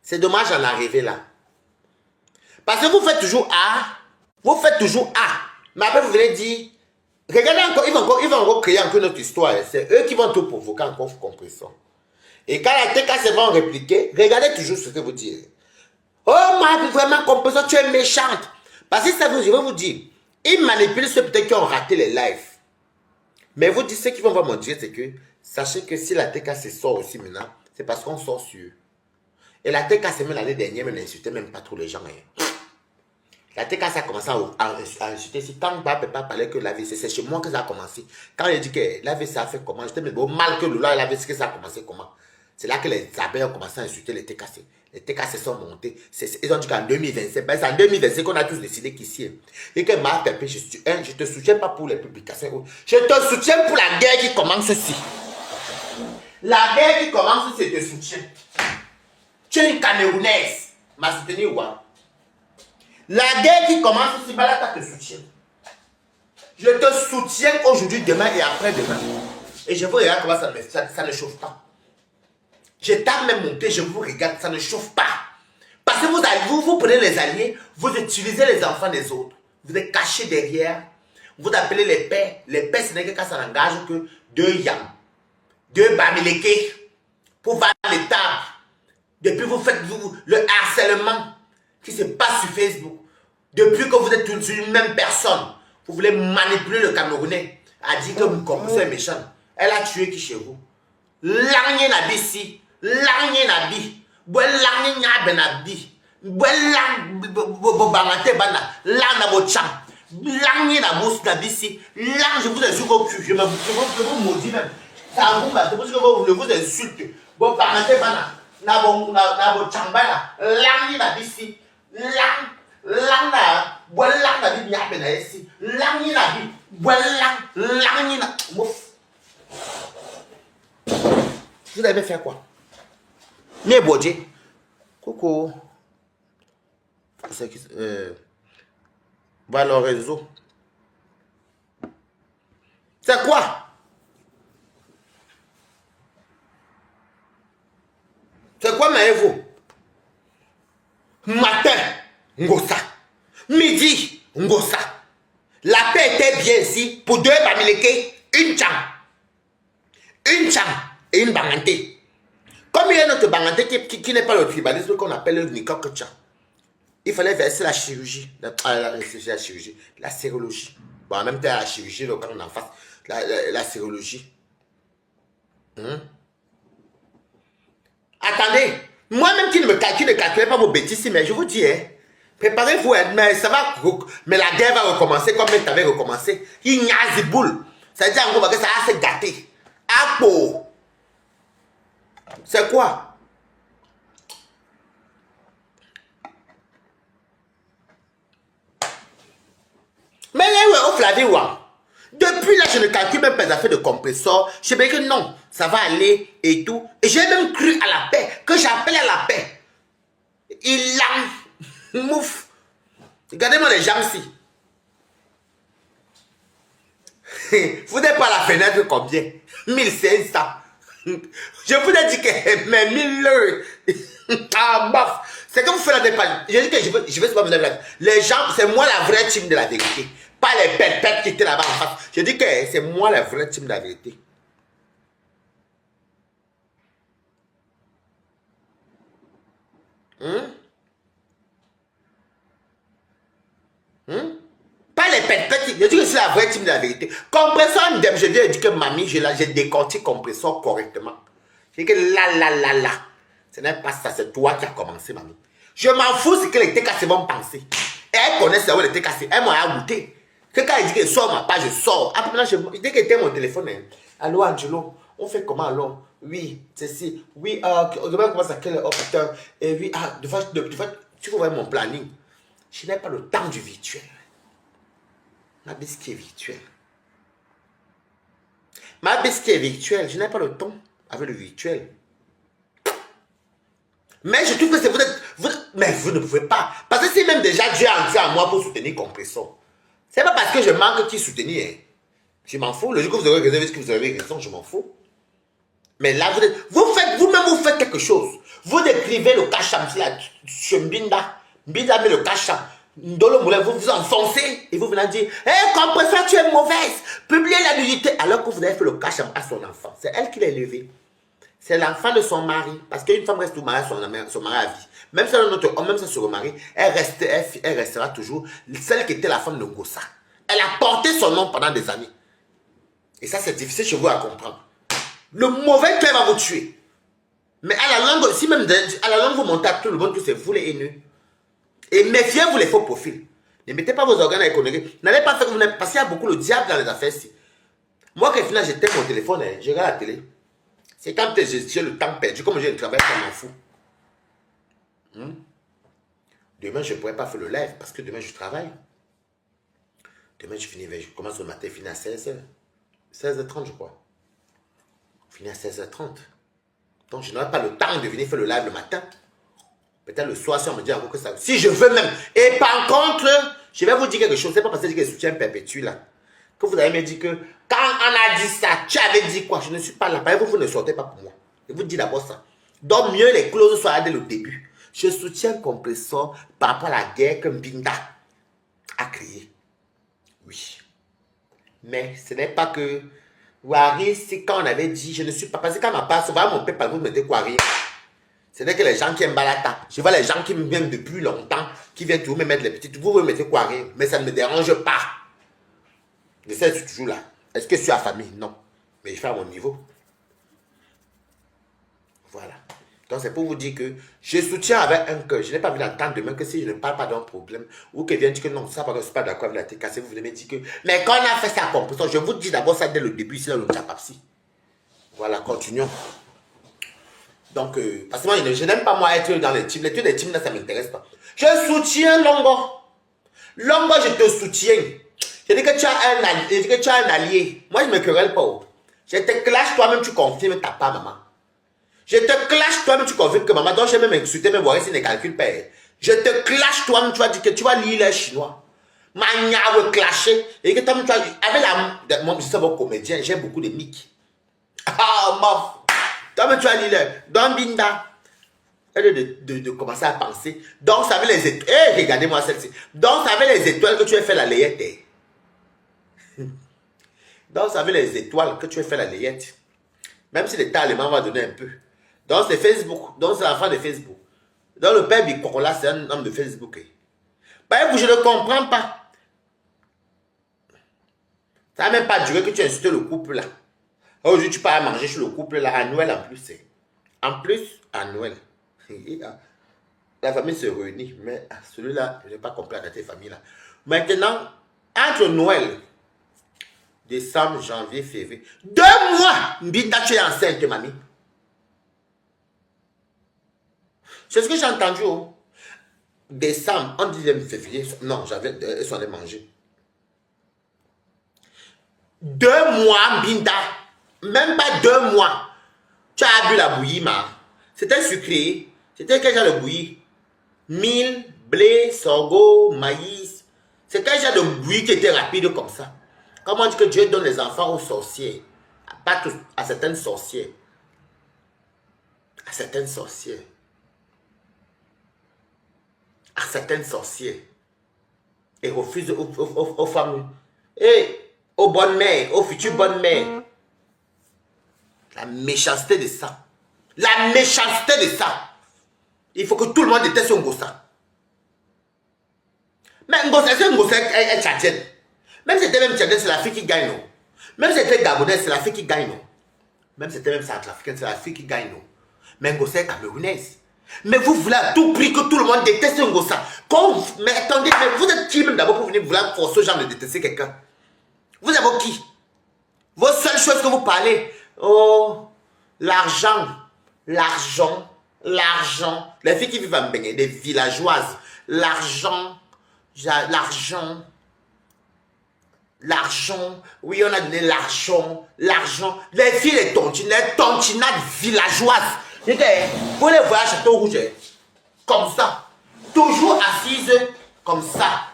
C'est dommage d'en arriver là. Parce que vous faites toujours A. Vous faites toujours A. Mais après, vous venez dire... Regardez encore, ils vont encore créer encore notre histoire. C'est eux qui vont tout provoquer encore, vous comprenez ça. Et quand la TKC va en répliquer, regardez toujours ce que vous dites. Oh, moi, vraiment, compréhension, tu es méchante. Parce que ça, je vais vous dire, ils manipulent ceux peut-être qui ont raté les lives. Mais vous dites, ce qu'ils vont voir mon Dieu, c'est que, sachez que si la TKC sort aussi maintenant, c'est parce qu'on sort sur eux. Et la TKC, même l'année dernière, même n'insultait même pas trop les gens. Hein. La TKC a commencé à insulter. Si tant que papa parlait que l'AVC, c'est chez moi que ça a commencé. Quand il dit que l'AVC a fait comment, j'étais bon, mal que l'AVC, ça a commencé comment. C'est là que les abeilles ont commencé à insulter les TKC. Les TKC sont montés. Ils ont dit qu'en 2025, ben c'est en 2025 qu'on a tous décidé qu'ici. Et que ma pépé, je te soutiens pas pour les publications. Je te soutiens pour la guerre qui commence ici. La guerre qui commence, c'est te soutien. Tu es une Camerounaise. M'a soutenu ou quoi? La guerre qui commence ici, Balaka te soutient. Je te soutiens aujourd'hui, demain et après-demain. Et je vous regarde comment ça ne chauffe pas. Je tape même monté, je vous regarde, ça ne chauffe pas. Parce que vous prenez les alliés, vous utilisez les enfants des autres. Vous êtes cachés derrière. Vous appelez les pères. Les pères, ce n'est que quand ça n'engage que 2 yams, 2 bamileke pour vendre les tables. Depuis vous faites le harcèlement qui se passe sur Facebook. Depuis que vous êtes une même personne, vous voulez manipuler le Camerounais à dire que vous comprenez méchant. Elle a tué qui chez vous? L'année n'a ici. L'année n'a dit. L'année n'a benabi. L'année n'a bocham. L'année n'a bousse n'a ici. L'année, je vous insulte au cul. Je vous maudis même. Ça vous va. C'est pour ça que je vous insulte. Bon, parenté bana. N'a bocham bana. L'année n'a ici. L'année n'a dit n'a bena ici. L'année n'a dit. L'année n'a. Vous avez fait quoi? Né Bodje. Coucou. C'est qui? Valorenzo. C'est quoi? C'est quoi, Maëvo? Matin, Ngosa. Midi, Ngosa. La paix était bien ici pour 2 bamileke, une cham. Une cham et une banganté. Comme il y a notre banganté qui n'est pas le tribalisme qu'on appelle le Nikokcha. Il fallait verser la chirurgie. La sérologie. Bon, en même temps, la chirurgie, le quand on en face. La sérologie. Attendez. Moi-même qui ne calculais pas vos bêtises, mais je vous dis, hein, préparez-vous, mais ça va. Mais la guerre va recommencer comme elle avait recommencé. Il n'y a ziboule. C'est-à-dire en gros que ça va se gâter. Apo. C'est quoi? Mais là, au Flavie, depuis là, je ne calcule même pas les affaires de compresseur. Je me dis que non, ça va aller et tout. Et j'ai même cru à la paix, que j'appelle à la paix. Il a mouf. Regardez-moi les gens ici. Vous n'êtes pas à la fenêtre combien? 1500. Je vous ai dit que mes 1000 ah, bof. C'est que vous faites la dépense. Je dis que je vais pas vous dire. Les gens, c'est moi la vraie team de la vérité. Pas les pètes qui étaient là-bas en face. Je dis que c'est moi la vraie team de la vérité. Pas les pètes. Je dis que c'est la vraie team de la vérité. Compresseur, je dis que mamie, j'ai décortiqué compresseur correctement. Je dis que là. Ce n'est pas ça, c'est toi qui as commencé, mamie. Je m'en fous ce que les TKC vont penser. Et elle connaît ça, les TKC. Elle m'a goûté. Quelqu'un dit que sort ma page, je sors. Après, maintenant, dès qu'elle était mon téléphone, hein. Allô, Angelo, on fait comment alors? Oui, c'est si. Oui, demain, comment ça, quelle heure, putain? Et oui, tu vois mon planning. Je n'ai pas le temps du virtuel. Ma biscuit est virtuelle. Ma biscuit est virtuelle. Je n'ai pas le temps avec le virtuel. Mais je trouve que c'est mais vous ne pouvez pas. Parce que si même déjà Dieu a entré en moi pour soutenir Compressor, c'est pas parce que je manque qui soutenir. Hein. Je m'en fous. Le jour que vous aurez réservé ce que vous avez raison, je m'en fous. Mais là, vous-même, vous faites quelque chose. Vous décrivez le cacham, sur Mbinda. Mbinda met le cacham. Ndolo Moulin, vous vous enfoncez et vous venez dire hé, Compressor, tu es mauvaise. Publiez la nudité. Alors que vous avez fait le cacham à son enfant. C'est elle qui l'a élevé. C'est l'enfant de son mari. Parce qu'une femme reste mariée à son mari à vie. Même si elle est notre homme, même si elle se remarie, elle restera toujours celle qui était la femme de Ngosa. Elle a porté son nom pendant des années. Et ça, c'est difficile chez vous à comprendre. Le mauvais cœur va vous tuer. Mais à la langue, si même à la langue vous montez à tout le monde que c'est vous les haineux. Et méfiez-vous les faux profils. Ne mettez pas vos organes à économiser. N'allez pas faire que vous n'êtes... Parce qu'il y a beaucoup le diable dans les affaires ici. Moi, quand finalement, j'éteins mon téléphone, je regarde la télé. C'est quand j'ai le temps perdu. Comme j'ai le travail, ça m'en fout. Demain, je ne pourrais pas faire le live parce que demain, je travaille. Demain, je commence le matin, je finis à 16h. 16h30, je crois. Je finis à 16h30. Donc, je n'aurai pas le temps de venir faire le live le matin. Peut-être le soir, si on me dit encore que ça... Si je veux même. Et par contre, je vais vous dire quelque chose. C'est pas parce que je dis que le soutien perpétue là. Que vous avez me dit que quand on a dit ça, tu avais dit quoi? Je ne suis pas là. Par exemple, vous ne sortez pas pour moi. Je vous dis d'abord ça. Donc, mieux les clauses soient dès le début. Je soutiens Compressor par rapport à la guerre que Mbinda a créée. Oui. Mais ce n'est pas que... Wari, c'est quand on avait dit, je ne suis pas... Parce que quand ma part, va mon père, vous mettez quoi rire. C'est que les gens qui aiment Balata. Je vois les gens qui me viennent depuis longtemps, qui viennent toujours me mettre les petites. Vous mettez quoi rire. Mais ça ne me dérange pas. Je sais, je suis toujours là. Est-ce que je suis à famille? Non. Mais je fais à mon niveau. Voilà. Donc c'est pour vous dire que je soutiens avec un cœur. Je n'ai pas vu d'entendre demain que si je ne parle pas d'un problème, ou que vient dire que non, ça parce que je ne suis pas d'accord avec la tête cassée, vous venez me dire que... Mais quand on a fait ça comme ça, je vous dis d'abord ça dès le début, ici dans le Tchapapsi. Voilà, continuons. Donc, parce que moi, je n'aime pas moi être dans les teams. Les teams, là, ça ne m'intéresse pas. Je soutiens Longo. Longo, je te soutiens. Je dis que tu as un allié. Moi, je ne me querelle pas. Je te clash toi-même, tu confirmes ta part, maman. Je te clash toi-même, tu confirmes que maman. Donc, je vais même insulter, même voir si les calculs payent. Je te clash toi-même, tu vas dire que tu vas lire les chinois. Mania veut clasher. Et que toi-même, tu vas... Avec la... Moi, je suis un comédien, j'ai beaucoup de mics. Ah, mof. Toi-même, tu vas lire Don Binda. De commencer à penser. Donc, ça avait les étoiles. Eh, regardez-moi celle-ci. Donc, ça avait les étoiles que tu as fait la layette. Donc, ça avait les étoiles que tu as fait la layette. Même si l'État allemand va donner un peu. Donc, c'est Facebook. Donc, c'est l'enfant de Facebook. Donc, le père Bicorola, c'est un homme de Facebook. Bah, je ne comprends pas. Ça n'a même pas duré que tu insultes le couple là. Aujourd'hui, tu pars à manger chez le couple là. À Noël en plus. En plus, à Noël. La famille se réunit. Mais celui-là, je n'ai pas compris à cette famille-là. Maintenant, entre Noël, décembre, janvier, février, 2 mois, Mbinda, tu es enceinte, mamie. C'est ce que j'ai entendu. Oh. Décembre, on dit février. Non, ils sont allés manger. 2 mois, Mbinda. Même pas 2 mois. Tu as bu la bouillie, ma. C'était sucré. C'était quel genre de bouillie? Mil, blé, sorgho, maïs. C'est quel genre de bouillie qui était rapide comme ça? Comment on dit que Dieu donne les enfants aux sorciers? Pas tous, à certaines sorcières. À certaines sorcières. À certaines sorcières. Et refuse aux femmes. Et aux bonnes mères, aux futures bonnes mères. La méchanceté de ça. La méchanceté de ça. Il faut que tout le monde déteste Ngossa. Mais Ngossa, c'est Ngossa est tchadienne. Même si c'était même tchadienne, c'est la fille qui gagne. Non? Même si c'était gabonaise, c'est la fille qui gagne. Non? Même si c'était même centrafricaine, c'est la fille qui gagne. Non? Mais Ngossa est camerounaise. Mais vous voulez à tout prix que tout le monde déteste Ngossa. Mais attendez, mais vous êtes qui même d'abord pour venir vouloir forcer aux gens de détester quelqu'un? Vous avez qui? Vos seules choses que vous parlez. Oh, l'argent. L'argent. L'argent. Les filles qui vivent en Bénin, des villageoises. L'argent. L'argent. L'argent. Oui, on a donné l'argent. L'argent. Les filles, les tontinades villageoises. Vous les voyez à Château Rouge. Comme ça. Toujours assises comme ça.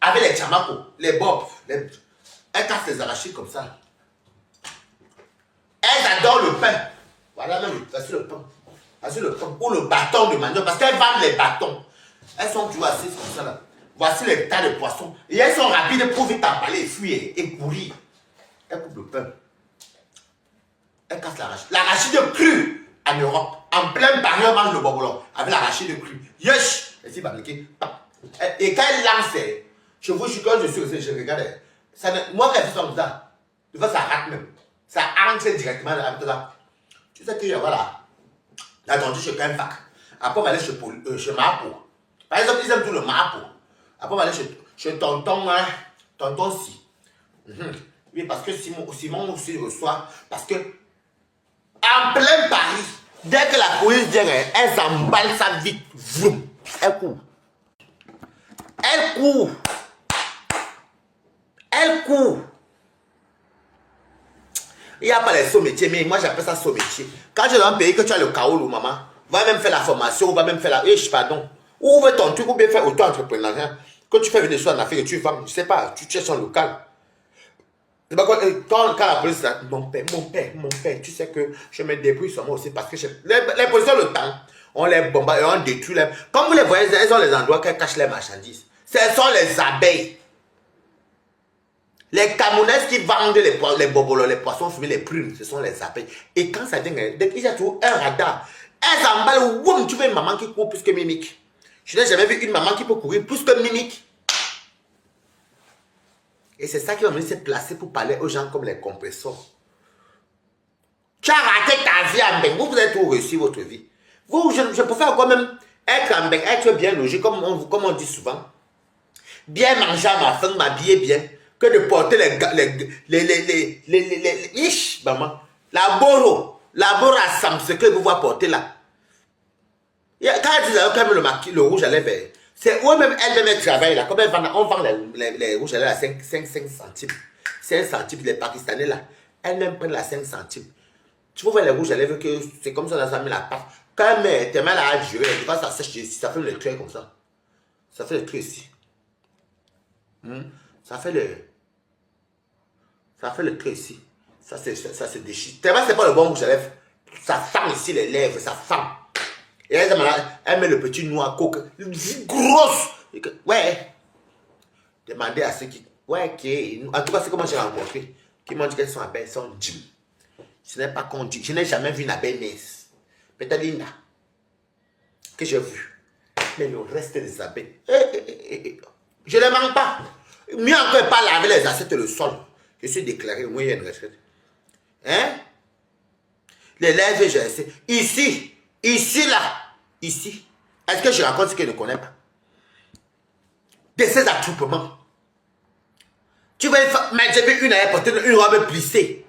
Avec les chamacos, les bobs. Elles cassent les arachides comme ça. Elles adorent le pain. Voilà même, voici le pain. Voici le pain. Ou le bâton de manioc. Parce qu'elles vendent les bâtons. Elles sont toujours assises comme ça là. Voici les tas de poissons. Et elles sont rapides pour vite emballer, fuir et courir. Elles coupent le pain. Elles cassent l'arachide. L'arachide cru en Europe. En plein Paris, on mange le bobolon. Avec l'arachide cru. Yesh! Et si fabriqué. Et quand elles lancent, je vous jure, quand je suis aussi, je regarde. Moi, quand je fais comme ça, des fois, ça rate même. Ça entre directement dans là. Tu sais que voilà. Là, attendu chez Kenfac. Après, on va aller chez Mapo. Par exemple, ils aiment tout le Mapo. Après, on va aller chez tonton, hein, tonton si. Oui, parce que Simon aussi reçoit. Parce que, en plein Paris, dès que la police vient, elle s'emballe ça vite. Vroom, elle court. Elle court. Elle court. Il n'y a pas les sauts métiers, mais moi j'appelle ça saut métier. Quand je dans un pays que tu as le chaos, maman, va même faire la formation, va même faire la. Pardon. Ouvre ton truc ou bien faire auto-entrepreneuriat. Quand tu fais venir des choses en Afrique, tu vends, je sais pas, tu cherches un local. Quand la police dit, mon père, tu sais que je me débrouille sur moi aussi parce que les policiers ont le temps. On les bombarde, on détruit les. Comme vous les voyez, elles ont les endroits qu'elles cachent les marchandises. Ce sont les abeilles. Les Camerounaises qui vendent les bobolos, les poissons fumés, les prunes, ce sont les abeilles. Et quand ça vient, il y a toujours un radar. Elles emballent, woum, tu veux une maman qui court plus que Mimique. Je n'ai jamais vu une maman qui peut courir plus que Mimique. Et c'est ça qui va venir se placer pour parler aux gens comme les compresseurs. Tu as raté ta vie en Beng. Vous avez tout réussi votre vie. Vous, je préfère quand même être en Beng, être bien logé, comme on dit souvent. Bien manger à ma faim, m'habiller bien. Que de porter maman. La boro à Sam, ce que vous voyez porter là. Quand elle dit quand même le rouge à lèvres, c'est eux-mêmes, elles-mêmes travaillent là. Comme on vend les rouges à lèvres à 5 centimes. 5 centimes, les Pakistanais là, elles-mêmes prennent la 5 centimes. Tu vois les rouges à lèvres que c'est comme ça, on a mis la pâte. Quand tes mains là à durer, ça sèche ici, ça fait le trait comme ça. Ça fait le trait ici. Ça fait le trait ici. Ça se déchire. Tellement c'est pas le bon rouge à lèvres. Ça fend ici les lèvres, ça fend. Et elle met le petit noix coke. Grosse. Ouais. Demandez à ceux qui. Ouais, en tout cas, c'est comment j'ai rencontré. Qui m'ont dit qu'elles sont abeilles, elles sont Jim. Ce n'est pas qu'on dit. Je n'ai jamais vu une abeille mince. Peut-être Linda. Que j'ai vu. Mais le reste des abeilles. Je ne les manque pas. Mieux encore, pas laver les assiettes et le sol. Je suis déclaré, au moins il y a une retraite. Hein? Les lèvres, j'ai essayé. Ici, là. Ici. Est-ce que je raconte ce qu'elle ne connaît pas? De ces attroupements. Tu vois, mais j'ai vu une à porter une robe plissée.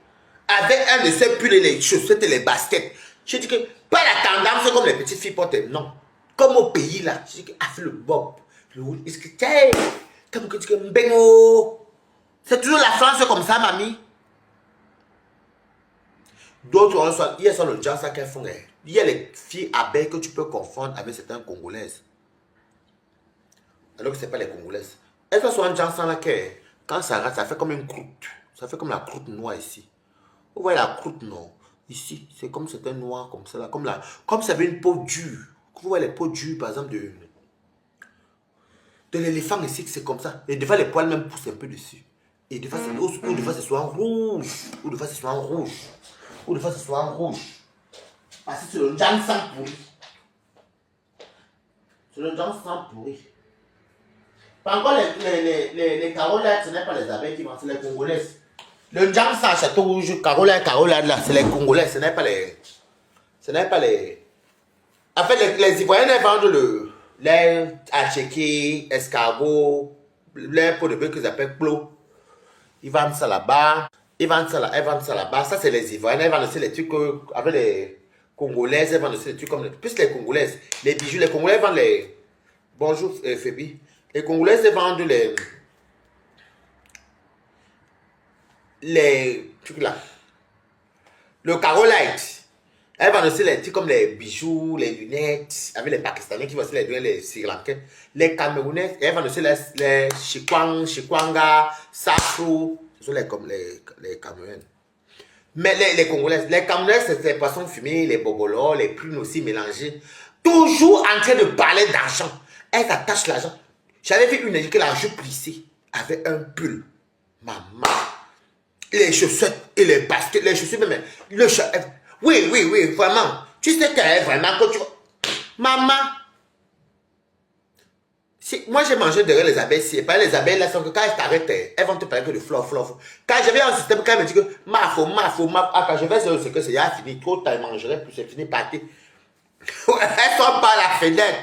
Avec un de ces pulls et les chaussettes et les baskets. Je dis que, pas la tendance comme les petites filles portent. Non. Comme au pays, là. Je dis que, fait le bob. Le rouge. Est-ce que, tiens, comme que tu dis que, bengo. C'est toujours la France comme ça, mamie. D'autres, il y a le genre ça qu'elles font. Il y a les filles abeilles que tu peux confondre avec certaines Congolaises. Alors que ce n'est pas les Congolaises. Elles sont un genre là que quand ça rate, ça fait comme une croûte. Ça fait comme la croûte noire ici. Vous voyez la croûte non? Ici, c'est comme c'était noir comme ça. Là, comme ça avait une peau dure. Vous voyez les peaux dures, par exemple, de l'éléphant ici, c'est comme ça. Et des fois, les poils même poussent un peu dessus. Et des fois, ou des fois, c'est soit en rouge. Ou des fois, c'est soit en rouge. Ou des fois, c'est soit en rouge. Parce que c'est le jam sang pourri. C'est le jam sang pourri. Par encore, les carolaires, ce n'est pas les abeilles qui vendent, c'est les Congolaises. Le jam sang château rouge, carolaire, là, c'est les Congolais, ce n'est pas les. Ce n'est pas les. En fait, les Ivoiriens, ils vendent les achéqués, escargots, les pots de bœuf qu'ils appellent plo. Ils vendent ça là-bas. Ils vendent ça là-bas. Ça, c'est les Ivoiriens. Ils vendent aussi les trucs avec les Congolaises. Ils vendent aussi les trucs comme. Plus les Congolaises. Les bijoux. Les Congolais vendent les. Bonjour, Fébi. Les Congolaises, ils vendent les trucs là. Le carolite. Elles vendent aussi les trucs comme les bijoux, les lunettes. Avec les Pakistanais qui vendent aussi les Sri Lankais. Les Camerounais, elles vendent aussi les Chikwanga, Safrou. Ce sont les Camerounais. Mais les Congolais, les Camerounais, c'est les poissons fumés, les bobolos, les prunes aussi mélangées. Toujours en train de parler d'argent. Elles attachent l'argent. J'avais vu une qui la jupe plissée avec un pull. Maman. Les chaussettes et les baskets, les chaussures même. Oui, vraiment. Tu sais qu'elle est vraiment quand tu vois. Maman. Moi, j'ai mangé derrière les abeilles. Si, pas les abeilles, là, sont que quand elles t'arrêtent, elles vont te parler que de flore. Quand j'avais un système, quand elles me disent que quand je vais sur ce que c'est fini, trop, tu mangerais, puis c'est fini, parti. Elles sont pas à la fenêtre.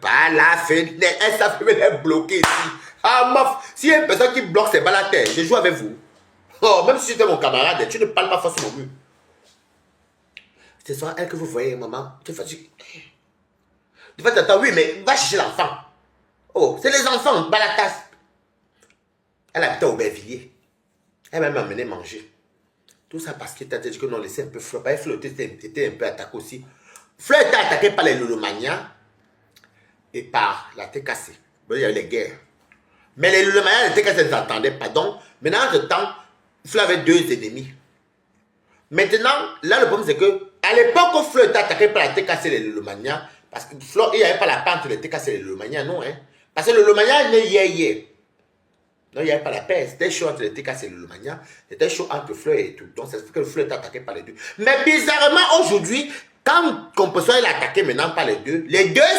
Par la fenêtre, elle savait me les bloquer ici. Ah, meuf, s'il y a une personne qui bloque ses balles à terre, je joue avec vous. Oh, même si tu es mon camarade, tu ne parles pas face au mur. C'est soit elle que vous voyez, maman. Tu fais, attends, oui, mais va chercher l'enfant. Oh, c'est les enfants, balatas. Elle habitait au Bervilliers. Elle m'a amené manger. Tout ça parce que tu as dit que non, laissez un peu Fleur. Fleur était un peu attaqué aussi. Fleur était attaquée par les Lulomania et par la TKC. Bon, il y avait les guerres. Mais les Lulomania et les TKC ne s'entendaient pas. Donc, maintenant, en ce temps, Fleur avait deux ennemis. Maintenant, là, le problème, c'est que à l'époque où Fleur était attaqué par la TKC et les Lulomania, parce que Fleur, il n'y avait pas la pente entre les TKC et les Lulomania, non, hein. Parce que le Lulomania est né hier. Non, il n'y avait pas la paix. C'était chaud entre les TKC et le Lomania. C'était chaud entre Fleur et tout. Donc, c'est que le Fleur est attaqué par les deux. Mais bizarrement, aujourd'hui, quand Composseur est attaqué maintenant par les deux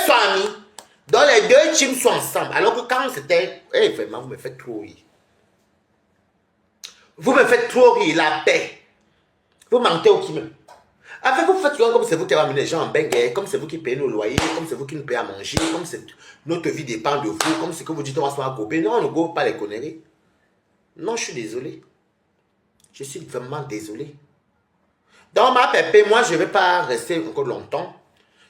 sont amis. Donc, les deux teams sont ensemble. Alors que quand c'était... Eh, vraiment, vous me faites trop rire. Vous me faites trop rire, la paix. Vous mentez au qui même. En fait, vous faites comme c'est vous qui avez amené les gens en bengue, comme c'est vous qui payez nos loyers, comme c'est vous qui nous payez à manger, comme notre vie dépend de vous, comme c'est que vous dites on va se faire couper. Non, on ne go pas les conneries. Non, je suis désolé. Je suis vraiment désolé. Dans ma pépé, moi, je ne vais pas rester encore longtemps.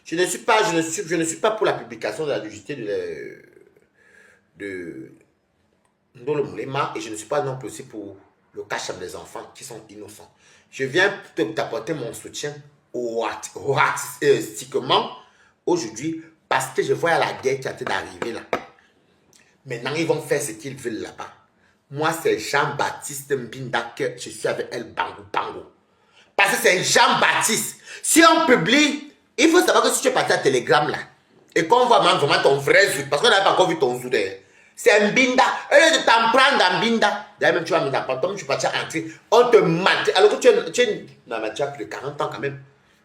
Je ne suis pas pour la publication de la nudité de Ndolo Moulema et je ne suis pas non plus aussi pour le cash des enfants qui sont innocents. Je viens t'apporter mon soutien artistiquement aujourd'hui parce que je vois la guerre qui a été d'arriver là. Maintenant, ils vont faire ce qu'ils veulent là-bas. Moi, c'est Jean-Baptiste Mbinda que je suis avec elle Bango Bango. Parce que c'est Jean-Baptiste. Si on publie, il faut savoir que si tu es parti à Telegram là, et qu'on voit vraiment ton vrai zout, parce qu'on n'a pas encore vu ton zout d'ailleurs, c'est Mbinda. Au lieu de t'en prendre à Mbinda, d'ailleurs même tu vas me t'en comme tu es parti à entrer, on te mate. Alors que non, mais tu as plus de 40 ans quand même.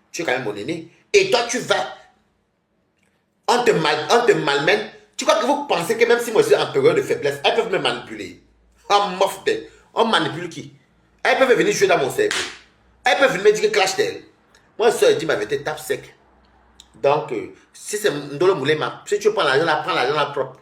Tu es quand même mon aîné. Et toi, tu vas, on te malmène. Tu crois que vous pensez que même si moi je suis en période de faiblesse, elles peuvent me manipuler. En mofte. On manipule qui? Elles peuvent venir jouer dans mon cerveau. Elles peuvent venir me dire que clash d'elle. Moi, je dis ma vérité, tape sec. Donc, si c'est Ndolo Moulema, si tu prends prends l'argent là propre.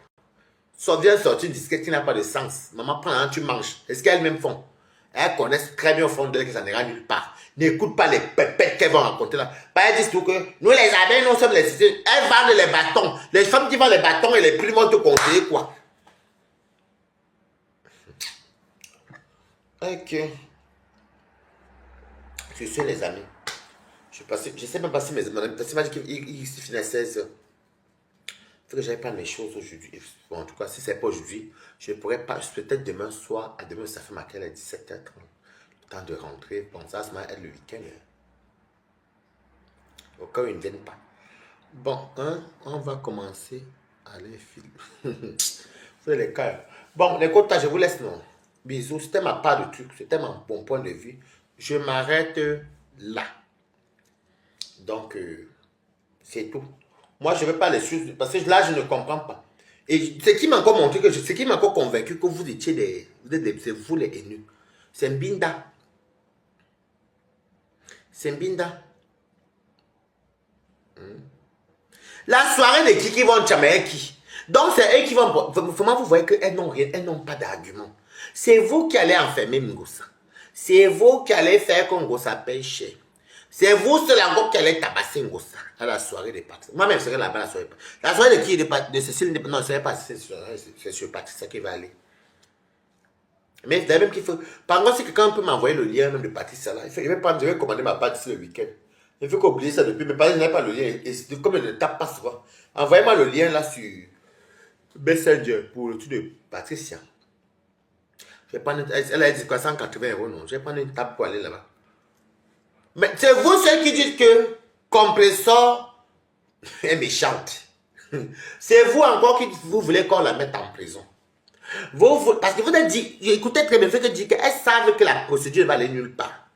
Ça vient sortir une disquette qui n'a pas de sens. Maman, prends l'argent, tu manges. C'est ce qu'elles-mêmes font. Elles connaissent très bien au fond d'elles que ça n'ira nulle part. N'écoute pas les pépettes qu'elles vont raconter là. Elles disent tout que nous les abeilles, nous sommes les cités. Elles vendent les bâtons. Les femmes qui vendent les bâtons et les prix vont te conseiller quoi. Ok. Je suis les amis. Je sais même pas si mes amis. Parce qu'il m'a dit qu'il finit à 16 heures. Il faut que j'aille prendre mes choses aujourd'hui. Bon, en tout cas, si ce n'est pas aujourd'hui, je pourrais pas. Peut-être demain soir. À demain, ça fait ma à 17h30. Le temps de rentrer. Bon, ça m'a aidé le week-end. Au cas où ils ne viennent pas. Bon, on va commencer à les filmer. C'est les cas. Bon, les quotas, je vous laisse, non. Bisous. C'était ma part de truc. C'était mon point de vue. Je m'arrête là. Donc, c'est tout. Moi, je ne veux pas les choses, parce que là, je ne comprends pas. Et ce qui m'a encore montré, ce qui m'a encore convaincu que vous étiez c'est vous les haineux. C'est Mbinda. C'est Mbinda. La soirée de qui vont chamailler qui. Donc, c'est eux qui vont... Vraiment, vous voyez qu'elles n'ont rien, elles n'ont pas d'argument. C'est vous qui allez enfermer Ngossa. C'est vous qui allez faire que Ngossa paye cher. C'est vous seul encore qui allez tabasser Ngossa à la soirée des Patrice. Moi-même, je serai là-bas la soirée. La soirée de qui? De Cécile? Non, ce n'est pas c'est sur Patrice qui va aller. Mais d'ailleurs, même qu'il faut... Par contre, si quelqu'un peut m'envoyer le lien même de Patrice là, je vais commander ma pâte ici le week-end. Il faut qu'oublier ça depuis, mais je n'ai pas le lien. Et comme je ne tape pas souvent, envoyez-moi le lien là sur Messenger pour le truc de Patricia. Je vais prendre, elle a dit quoi, 180 €, non? Je vais prendre une table pour aller là-bas. Mais c'est vous ceux qui dites que Compressor est méchante. C'est vous encore qui vous voulez qu'on la mette en prison. Parce que vous avez dit, écoutez très bien, fait que dire qu'elles savent que la procédure va aller nulle part.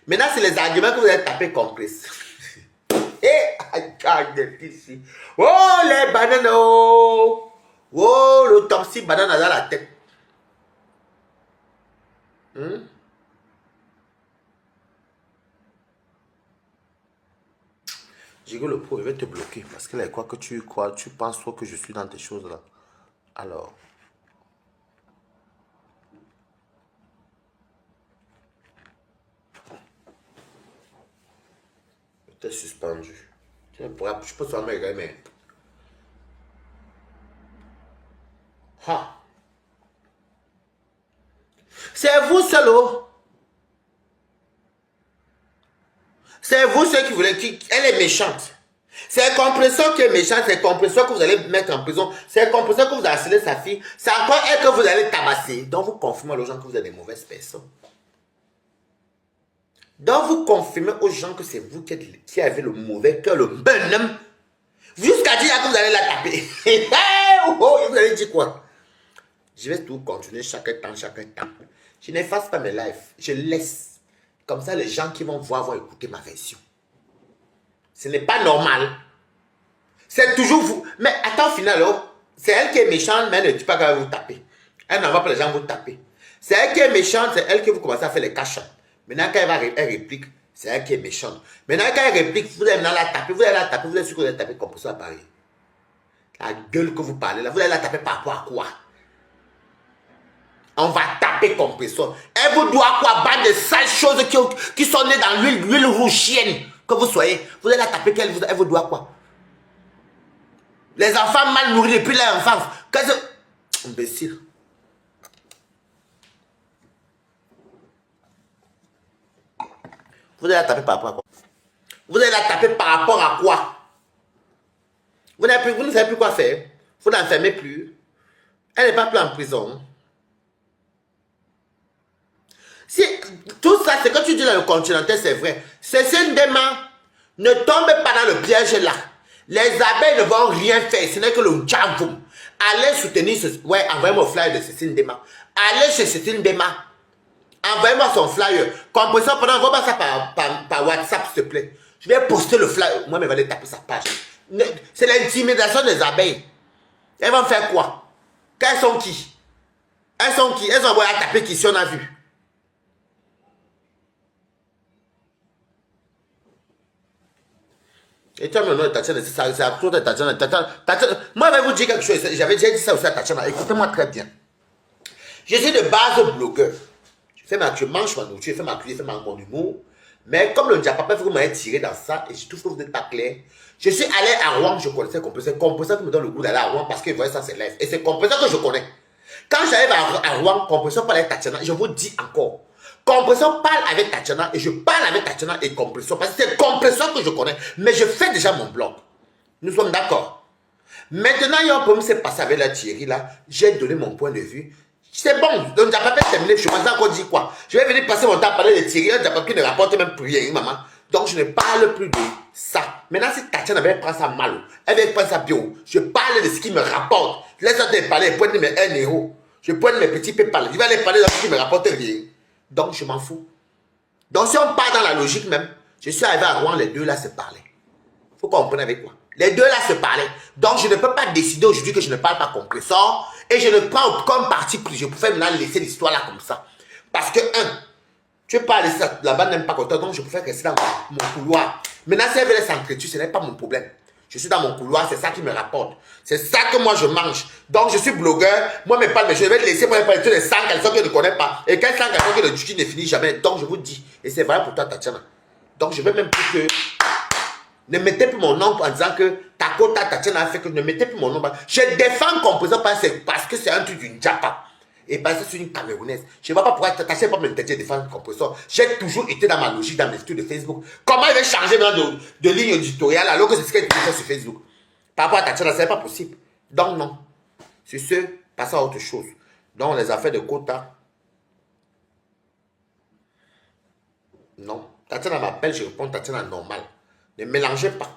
Maintenant, c'est les arguments que vous avez tapés Compressor. Et ici. Oh, les bananes. Oh, l'autopsie banane dans la tête. le pro, il va te bloquer parce qu'il croit que tu crois, tu penses trop que je suis dans tes choses là. Alors. Tu es suspendu. Je peux seulement me regarder, mais. Ah. C'est vous seul, oh. C'est vous ceux qui voulez. Elle est méchante. C'est compresseur qui est méchant, c'est compresseur que vous allez mettre en prison, c'est compresseur que vous harcelez sa fille, c'est encore elle que vous allez tabasser. Donc vous confirmez aux gens que vous êtes des mauvaises personnes. Donc vous confirmez aux gens que c'est vous qui avez le mauvais cœur, le bonhomme. Jusqu'à dire que vous allez la taper. Vous allez dire quoi? Je vais tout continuer chaque temps. Je n'efface pas mes lives, je laisse. Comme ça, les gens qui vont voir vont écouter ma version. Ce n'est pas normal. C'est toujours vous. Mais attends, au final, c'est elle qui est méchante, mais elle ne dit pas qu'elle va vous taper. Elle n'envoie pas les gens vous taper. C'est elle qui est méchante, c'est elle que vous commencez à faire les cachants. Maintenant, quand elle réplique, c'est elle qui est méchante. Maintenant, quand elle réplique, vous allez la taper, vous êtes sûr que vous allez taper comme ça à Paris. La gueule que vous parlez là, vous allez la taper par rapport à quoi? On va taper compresseur. Elle vous doit quoi? Bande de sales choses qui sont nées dans l'huile rougienne que vous soyez. Vous allez la taper, elle vous doit quoi? Les enfants mal nourris depuis leur enfance. Imbécile. Vous allez la taper par rapport à quoi? Vous allez la taper par rapport à quoi? Vous ne savez plus quoi faire. Vous n'enfermez plus. Elle n'est pas plus en prison. Si, tout ça, c'est que tu dis dans le continental, c'est vrai. Cécile Ndema, ne tombe pas dans le piège là. Les abeilles ne vont rien faire, ce n'est que le diable. Allez soutenir ce... Ouais, envoyez-moi le flyer de Cécile Ndema. Allez chez Cécile Ndema. Envoyez-moi son flyer. Compresseur, envoie-moi ça par WhatsApp, s'il te plaît. Je vais poster le flyer. Moi, je vais aller taper sa page. C'est l'intimidation des abeilles. Elles vont faire quoi? Elles sont qui? Elles sont qui? Elles ont envoyé à taper qui si on a vu. Et toi, le nom de Tatiana, c'est à cause de Tatiana. Moi, je vais vous dire quelque chose. J'avais déjà dit ça aussi à Tatiana. Écoutez-moi très bien. Je suis de base blogueur. Je mange ma nourriture, je fais ma cuisine, je fais mon humour. Mais comme le diapapa, vous m'avez tiré dans ça et je trouve que vous n'êtes pas clair. Je suis allé à Rouen, je connaissais Compresseur. Compresseur qui me donne le goût d'aller à Rouen parce qu'il voyait ça ses lèvres. Et c'est Compresseur que je connais. Quand j'arrive à Rouen, Compresseur parle avec Tatiana. Je vous dis encore. Compresseur parle avec Tatiana et je parle avec Tatiana et Compresseur parce que c'est Compresseur que je connais. Mais je fais déjà mon blog. Nous sommes d'accord. Maintenant, il y a un problème qui s'est passé avec la Thierry là. J'ai donné mon point de vue. C'est bon, donc j'ai pas terminé, je m'en encore dit quoi. Je vais venir passer mon temps à parler de Thierry, qui ne rapporte même plus rien, maman. Donc je ne parle plus de ça. Maintenant, si Tatiana avait pris ça mal, elle avait pris ça bio, je parle de ce qui me rapporte. Laisse-moi te parler, je pointe mes 1 euro. Je pointe mes petits pépas. Je vais aller parler de ce qui me rapporte rien. Donc je m'en fous. Donc si on part dans la logique même, je suis arrivé à Rouen, les deux là se parlaient. Il faut comprendre avec quoi. Les deux là se parlaient. Donc je ne peux pas décider aujourd'hui que je ne parle pas compresseur. Et je ne prends comme parti pris. Je préfère maintenant laisser l'histoire là comme ça. Parce que, tu peux pas laisser ça. La bande n'aime pas content. Donc je préfère rester dans mon couloir. Maintenant, si elle veut s'entretuer, ce n'est pas mon problème. Je suis dans mon couloir, c'est ça qui me rapporte. C'est ça que moi je mange. Donc je suis blogueur. Moi, mes palmes, je vais te laisser pour parler de 100 caleçons que je ne connais pas. Et quel 100 caleçons que le tutu ne finit jamais. Donc je vous dis. Et c'est vrai pour toi, Tatiana. Donc je vais même plus que. Ne mettez plus mon nom en disant que ta quota Tatiana a fait que ne mettez plus mon nom. Je défends Compresseur parce que c'est un truc d'une Japa. Et parce que c'est une Camerounaise. Je ne vois pas pourquoi Tatiana pas m'interdire de défendre Compresseur. J'ai toujours été dans ma logique, dans mes études de Facebook. Comment il va changer maintenant de ligne éditoriale alors que c'est ce qu'elle fait sur Facebook? Par rapport à Tatiana, ce n'est pas possible. Donc non. Sur ce, passons à autre chose. Donc les affaires de quota. Non. Tatiana m'appelle, je réponds Tatiana normal. Ne mélangez pas.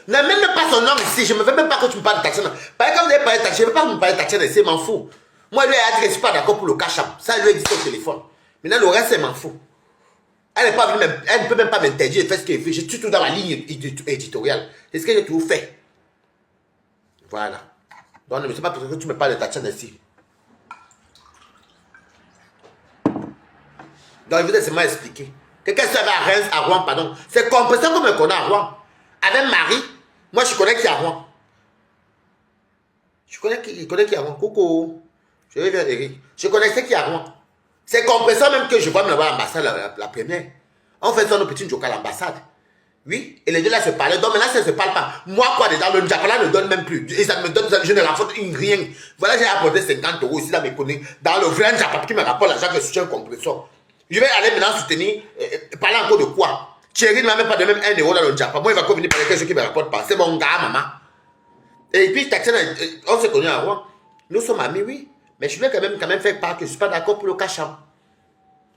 Ne mets même pas son nom ici. Je ne veux même pas que tu me parles de Tatiana. Par exemple, vous avez parlé de Tatiana. Je ne veux pas que vous me parler de Tatiana ici, je m'en fous. Moi, lui, elle a dit que je ne suis pas d'accord pour le cash-up. Ça, lui, dit au téléphone. Maintenant, le reste, elle m'en fout. Elle ne peut même pas m'interdire de faire ce qu'elle fait. Je suis tout dans la ligne éditoriale. C'est ce que j'ai toujours fait. Voilà. Donc, ne me sais pas pourquoi tu me parles de Tatiana ici. Donc, je vous ai seulement expliqué. Quelqu'un se fait à Reims, à Rouen, pardon. C'est compresseur qu'on me connaît à Rouen. Avec Marie, moi je connais qui est à Rouen. Je connais qui est à Rouen. Coucou. Je vais vers Eric. Je connaissais qui est à Rouen. C'est compresseur même que je vois me là-bas à l'ambassade la première. On fait ça nos petits jokes à l'ambassade. Oui, et les deux là se parlaient. Donc maintenant, ça ne se parle pas. Moi, quoi, dedans, le Japana ne donne même plus. Et ça me donne, je ne rapporte rien. Voilà, j'ai apporté 50 € ici dans mes connus. Dans le vrai Japana qui me rapporte l'argent que je soutiens un compresseur. Je vais aller maintenant soutenir, parler encore de quoi? Thierry ne m'a même pas donné même 1 € dans le Japana. Moi, il va venir parler quelque chose qui ne me rapporte pas. C'est mon gars, maman. Et puis, on s'est connus à Rouen. Nous sommes amis, oui. Mais je voulais quand même faire part que je ne suis pas d'accord pour le cacham.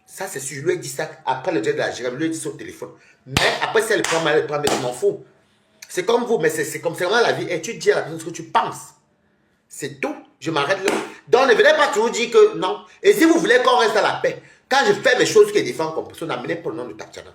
Ça, c'est sûr. Je lui ai dit ça après le jet de la girafe. Je lui ai dit ça au téléphone. Mais après, si elle prend mal, elle prend mal, je m'en fous. C'est comme vous, mais c'est comme c'est vraiment la vie. Et tu dis à la personne ce que tu penses. C'est tout. Je m'arrête là. Donc, ne venez pas toujours dire que non. Et si vous voulez qu'on reste à la paix, quand je fais mes choses qui défendent comme personne, n'amenez pas le nom de Tatiana.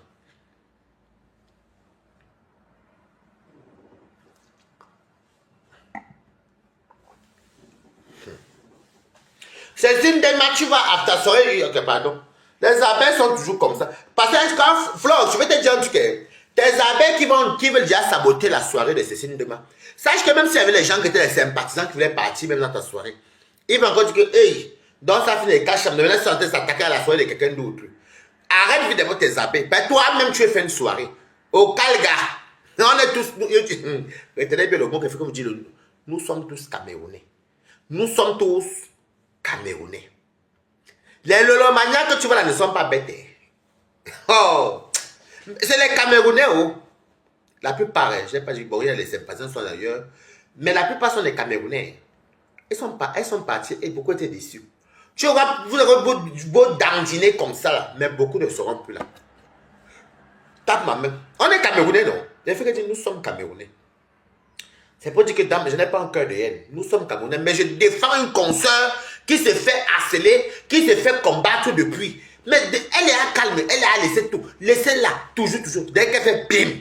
C'est une des matchs, tu vas à ta soirée. Ok, pardon. Les abeilles sont toujours comme ça. Parce que quand, Flore, je vais te dire un truc. Tes abeilles qui veulent déjà saboter la soirée de Cécile demain. Sache que même s'il y avait les gens qui étaient les sympathisants qui voulaient partir même dans ta soirée, ils vont encore dire que, hey, donc ça finit les caches, de venir s'attaquer à la soirée de quelqu'un d'autre. Arrête évidemment tes abeilles. Ben, toi-même, tu as fait une soirée. Au Calga. On est tous. Retenez bien le mot qu'il faut que vous dites. Nous sommes tous Camerounais. Nous sommes tous Camerounais. Les Lolomanias que tu vois là ne sont pas bêtes. Oh! C'est les Camerounais, oh! La plupart, je n'ai pas dit, bon, il y a les sympathisants sont d'ailleurs, mais la plupart sont des Camerounais. Elles sont partis et beaucoup étaient déçus. Tu auras, vous aurez beau dandiner comme ça, là, mais beaucoup ne seront plus là. Tape ma main. On est Camerounais, non? Il faut que dire, nous sommes Camerounais. C'est pour dire que je n'ai pas un cœur de haine. Nous sommes Camerounais, mais je défends une consoeur qui se fait harceler, qui se fait combattre depuis. Mais elle est à calme, elle est à laisser tout. Laissez-la, toujours, toujours. Dès qu'elle fait bim.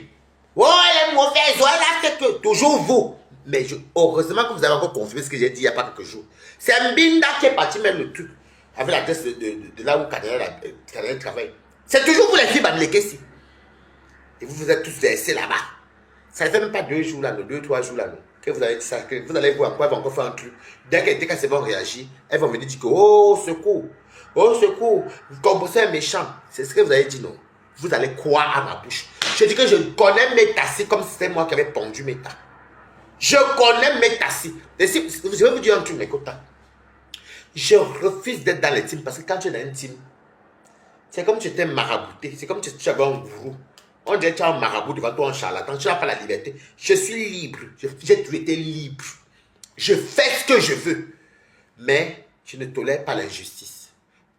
Oh, elle est mauvaise, oh, elle a fait que. Toujours vous. Mais heureusement que vous avez encore confirmé ce que j'ai dit il n'y a pas quelques jours. C'est Mbinda qui est parti mettre le truc avec l'adresse de là où Canada travaille. C'est toujours vous les filles Bamilekesi. Et vous êtes tous laissés là-bas. Ça ne fait même pas 2 jours là, 2-3 jours là, non. Que vous allez dire ça, que vous allez voir quoi, elles vont encore faire un truc. Dès qu'elles vont réagir, elles vont me dire que oh secours, comme c'est un méchant. C'est ce que vous avez dit, non. Vous allez croire à ma bouche. Je dis que je connais mes tassis comme si c'était moi qui avais pondu mes tas. Je connais mes tassis. Je vais vous dire un truc, mes cotas. Je refuse d'être dans les teams parce que quand tu es dans une team, c'est comme si tu étais marabouté. C'est comme si tu avais un gourou. On dirait que tu as un marabout devant toi, un charlatan. Tu n'as pas la liberté. Je suis libre. J'ai toujours été libre. Je fais ce que je veux. Mais je ne tolère pas l'injustice.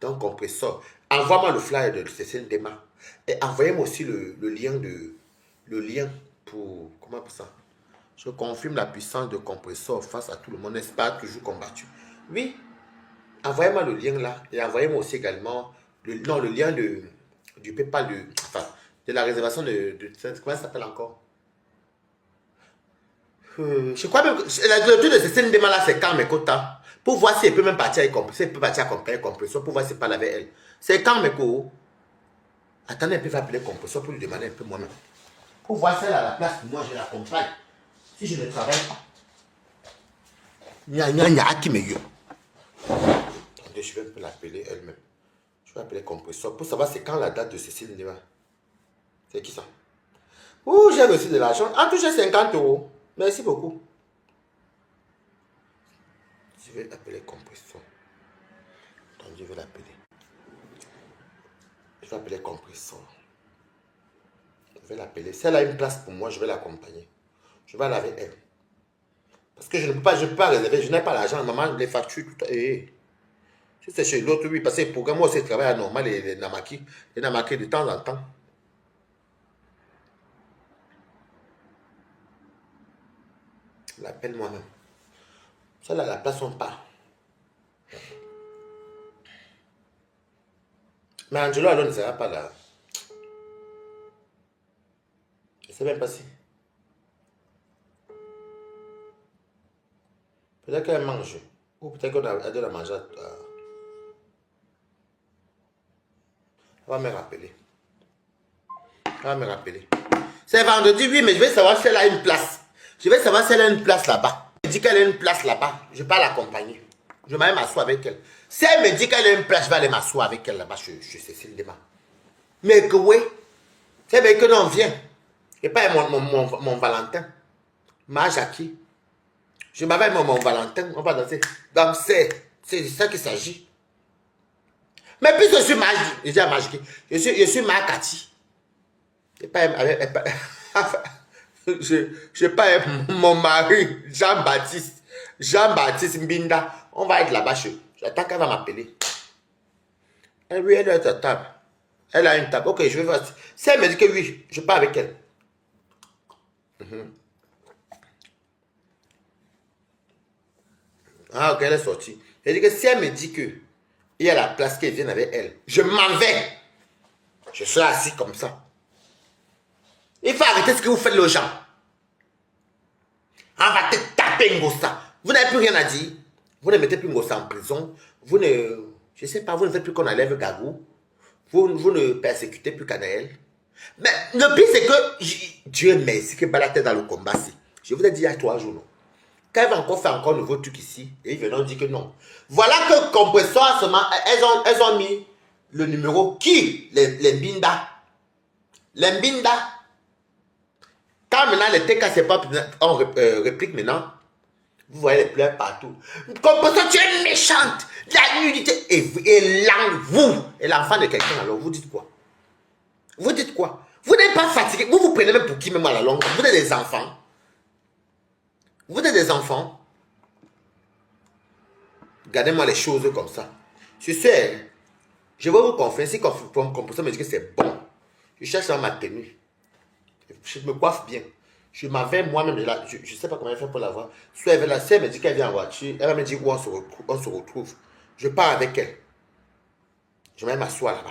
Donc, compresseur, envoie-moi le flyer de Cécile Dema. Et envoyez-moi aussi le lien pour... Comment on appelle ça? Je confirme la puissance de compresseur face à tout le monde. N'est-ce pas toujours combattu? Oui. Envoyez-moi le lien là. Et envoyez-moi aussi également le lien du PayPal de la réservation comment ça s'appelle encore? Je crois même que le truc de Cécile Ndema là, c'est quand mes quotas. Pour voir si elle peut même partir avec compresseur, elle peut partir accompagner compresseur, pour voir si elle parle avec elle. C'est quand mes co. Attendez, elle peut appeler compresseur pour lui demander un peu moi-même. Pour voir si elle a la place, moi je l'accompagne. Si je ne travaille pas. Nya qui me yo. Attendez, je vais un peu l'appeler elle-même. Je vais appeler compresseur pour savoir c'est quand la date de Cécile Ndema. C'est qui ça? Ouh, j'ai reçu de l'argent. En tout, j'ai 50 €. Merci beaucoup. Je vais appeler compresseur. Attends, je vais l'appeler. Je vais appeler compresseur. Je vais l'appeler. Si elle a une place pour moi, je vais l'accompagner. Je vais aller avec elle. Parce que je ne peux pas réserver. Je n'ai pas l'argent. Maman, les factures, tout. Si c'est chez l'autre, oui. Parce que pour moi, c'est le travail normal, les namaki. Les namaki de temps en temps. L'appelle moi-même. Ça, là, la place, on part. Mais Angelo, alors, ne sera pas là. Je ne sais même pas si. Peut-être qu'elle mange. Ou peut-être qu'on a de la manger. Elle va me rappeler. Elle va me rappeler. C'est vendredi, oui, mais je vais savoir si elle a une place. Je vais savoir si elle a une place là-bas. Elle me dit qu'elle a une place là-bas. Je ne vais pas l'accompagner. Je vais aller m'asseoir avec elle. Si elle me dit qu'elle a une place, je vais aller m'asseoir avec elle là-bas. Je sais si demain. Mais que oui. C'est bien que non, viens. Et pas mon Valentin. Ma Jackie. Je m'appelle mon Valentin. On va danser. Donc c'est de ça qu'il s'agit. Mais puis je suis magique. Je suis ma Cathy. Je sais pas mon mari, Jean-Baptiste. Jean-Baptiste Mbinda. On va être là-bas. J'attends qu'elle va m'appeler. Oui, elle est à table. Elle a une table. Ok, je vais voir. Si elle me dit que oui, je pars avec elle. Ah, ok, elle est sortie. Elle dit que si elle me dit que il y a la place qu'elle vient avec elle, je m'en vais. Je suis assis comme ça. Il faut arrêter ce que vous faites aux gens. On va te taper Ngossa. Vous n'avez plus rien à dire. Vous ne mettez plus Ngossa en prison. Vous ne, je sais pas, vous ne faites plus qu'on enlève Gagou. Vous ne persécutez plus Canaël. Mais le pire, c'est que Dieu merci que Balaté dans le combat. Je vous ai dit il y a 3 jours. Non? Quand elle va encore faire encore un nouveau truc ici, et ils viennent dire que non. Voilà que compresseur, elles ont mis le numéro qui les Binda. Les Binda. Quand maintenant les TK, pas on réplique maintenant, vous voyez les pleurs partout. Compresseur, tu es méchante. La nudité. Et vous, et l'enfant de quelqu'un, alors vous dites quoi? Vous dites quoi? Vous n'êtes pas fatigué. Vous vous prenez même pour qui même à la longue? Vous êtes des enfants. Vous êtes des enfants. Regardez-moi les choses comme ça. Je sais, je vais vous confier. Si compresseur me dit que c'est bon, je cherche dans ma tenue. Je me coiffe bien. Je m'en vais moi-même de là. Je ne sais pas comment elle fait pour l'avoir. Soit elle, si elle me dit qu'elle vient en voiture, elle va me dire où on se retrouve. Je pars avec elle. Je vais m'asseoir là-bas.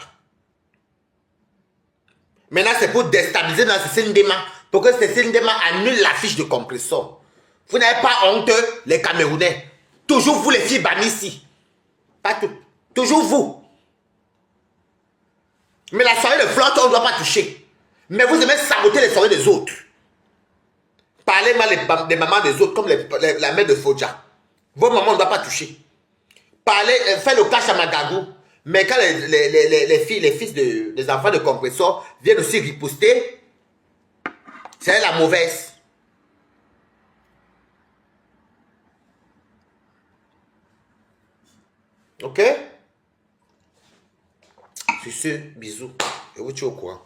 Maintenant, c'est pour déstabiliser dans Cécile Ndema. Pour que Cécile Ndema annule la fiche de compresseur. Vous n'avez pas honte, les Camerounais. Toujours vous, les filles bannies ici. Pas tout. Toujours vous. Mais la soirée de flotte, on ne doit pas toucher. Mais vous aimez saboter les soirées des autres. Parlez mal des mamans des autres, comme la mère de Fodja. Vos mamans, on ne doit pas toucher. Parlez, faites le cash à Magagou. Mais quand les fils des enfants de compresseur viennent aussi riposter, c'est la mauvaise. Ok? Sur ce, bisous. Je vous tiens au courant.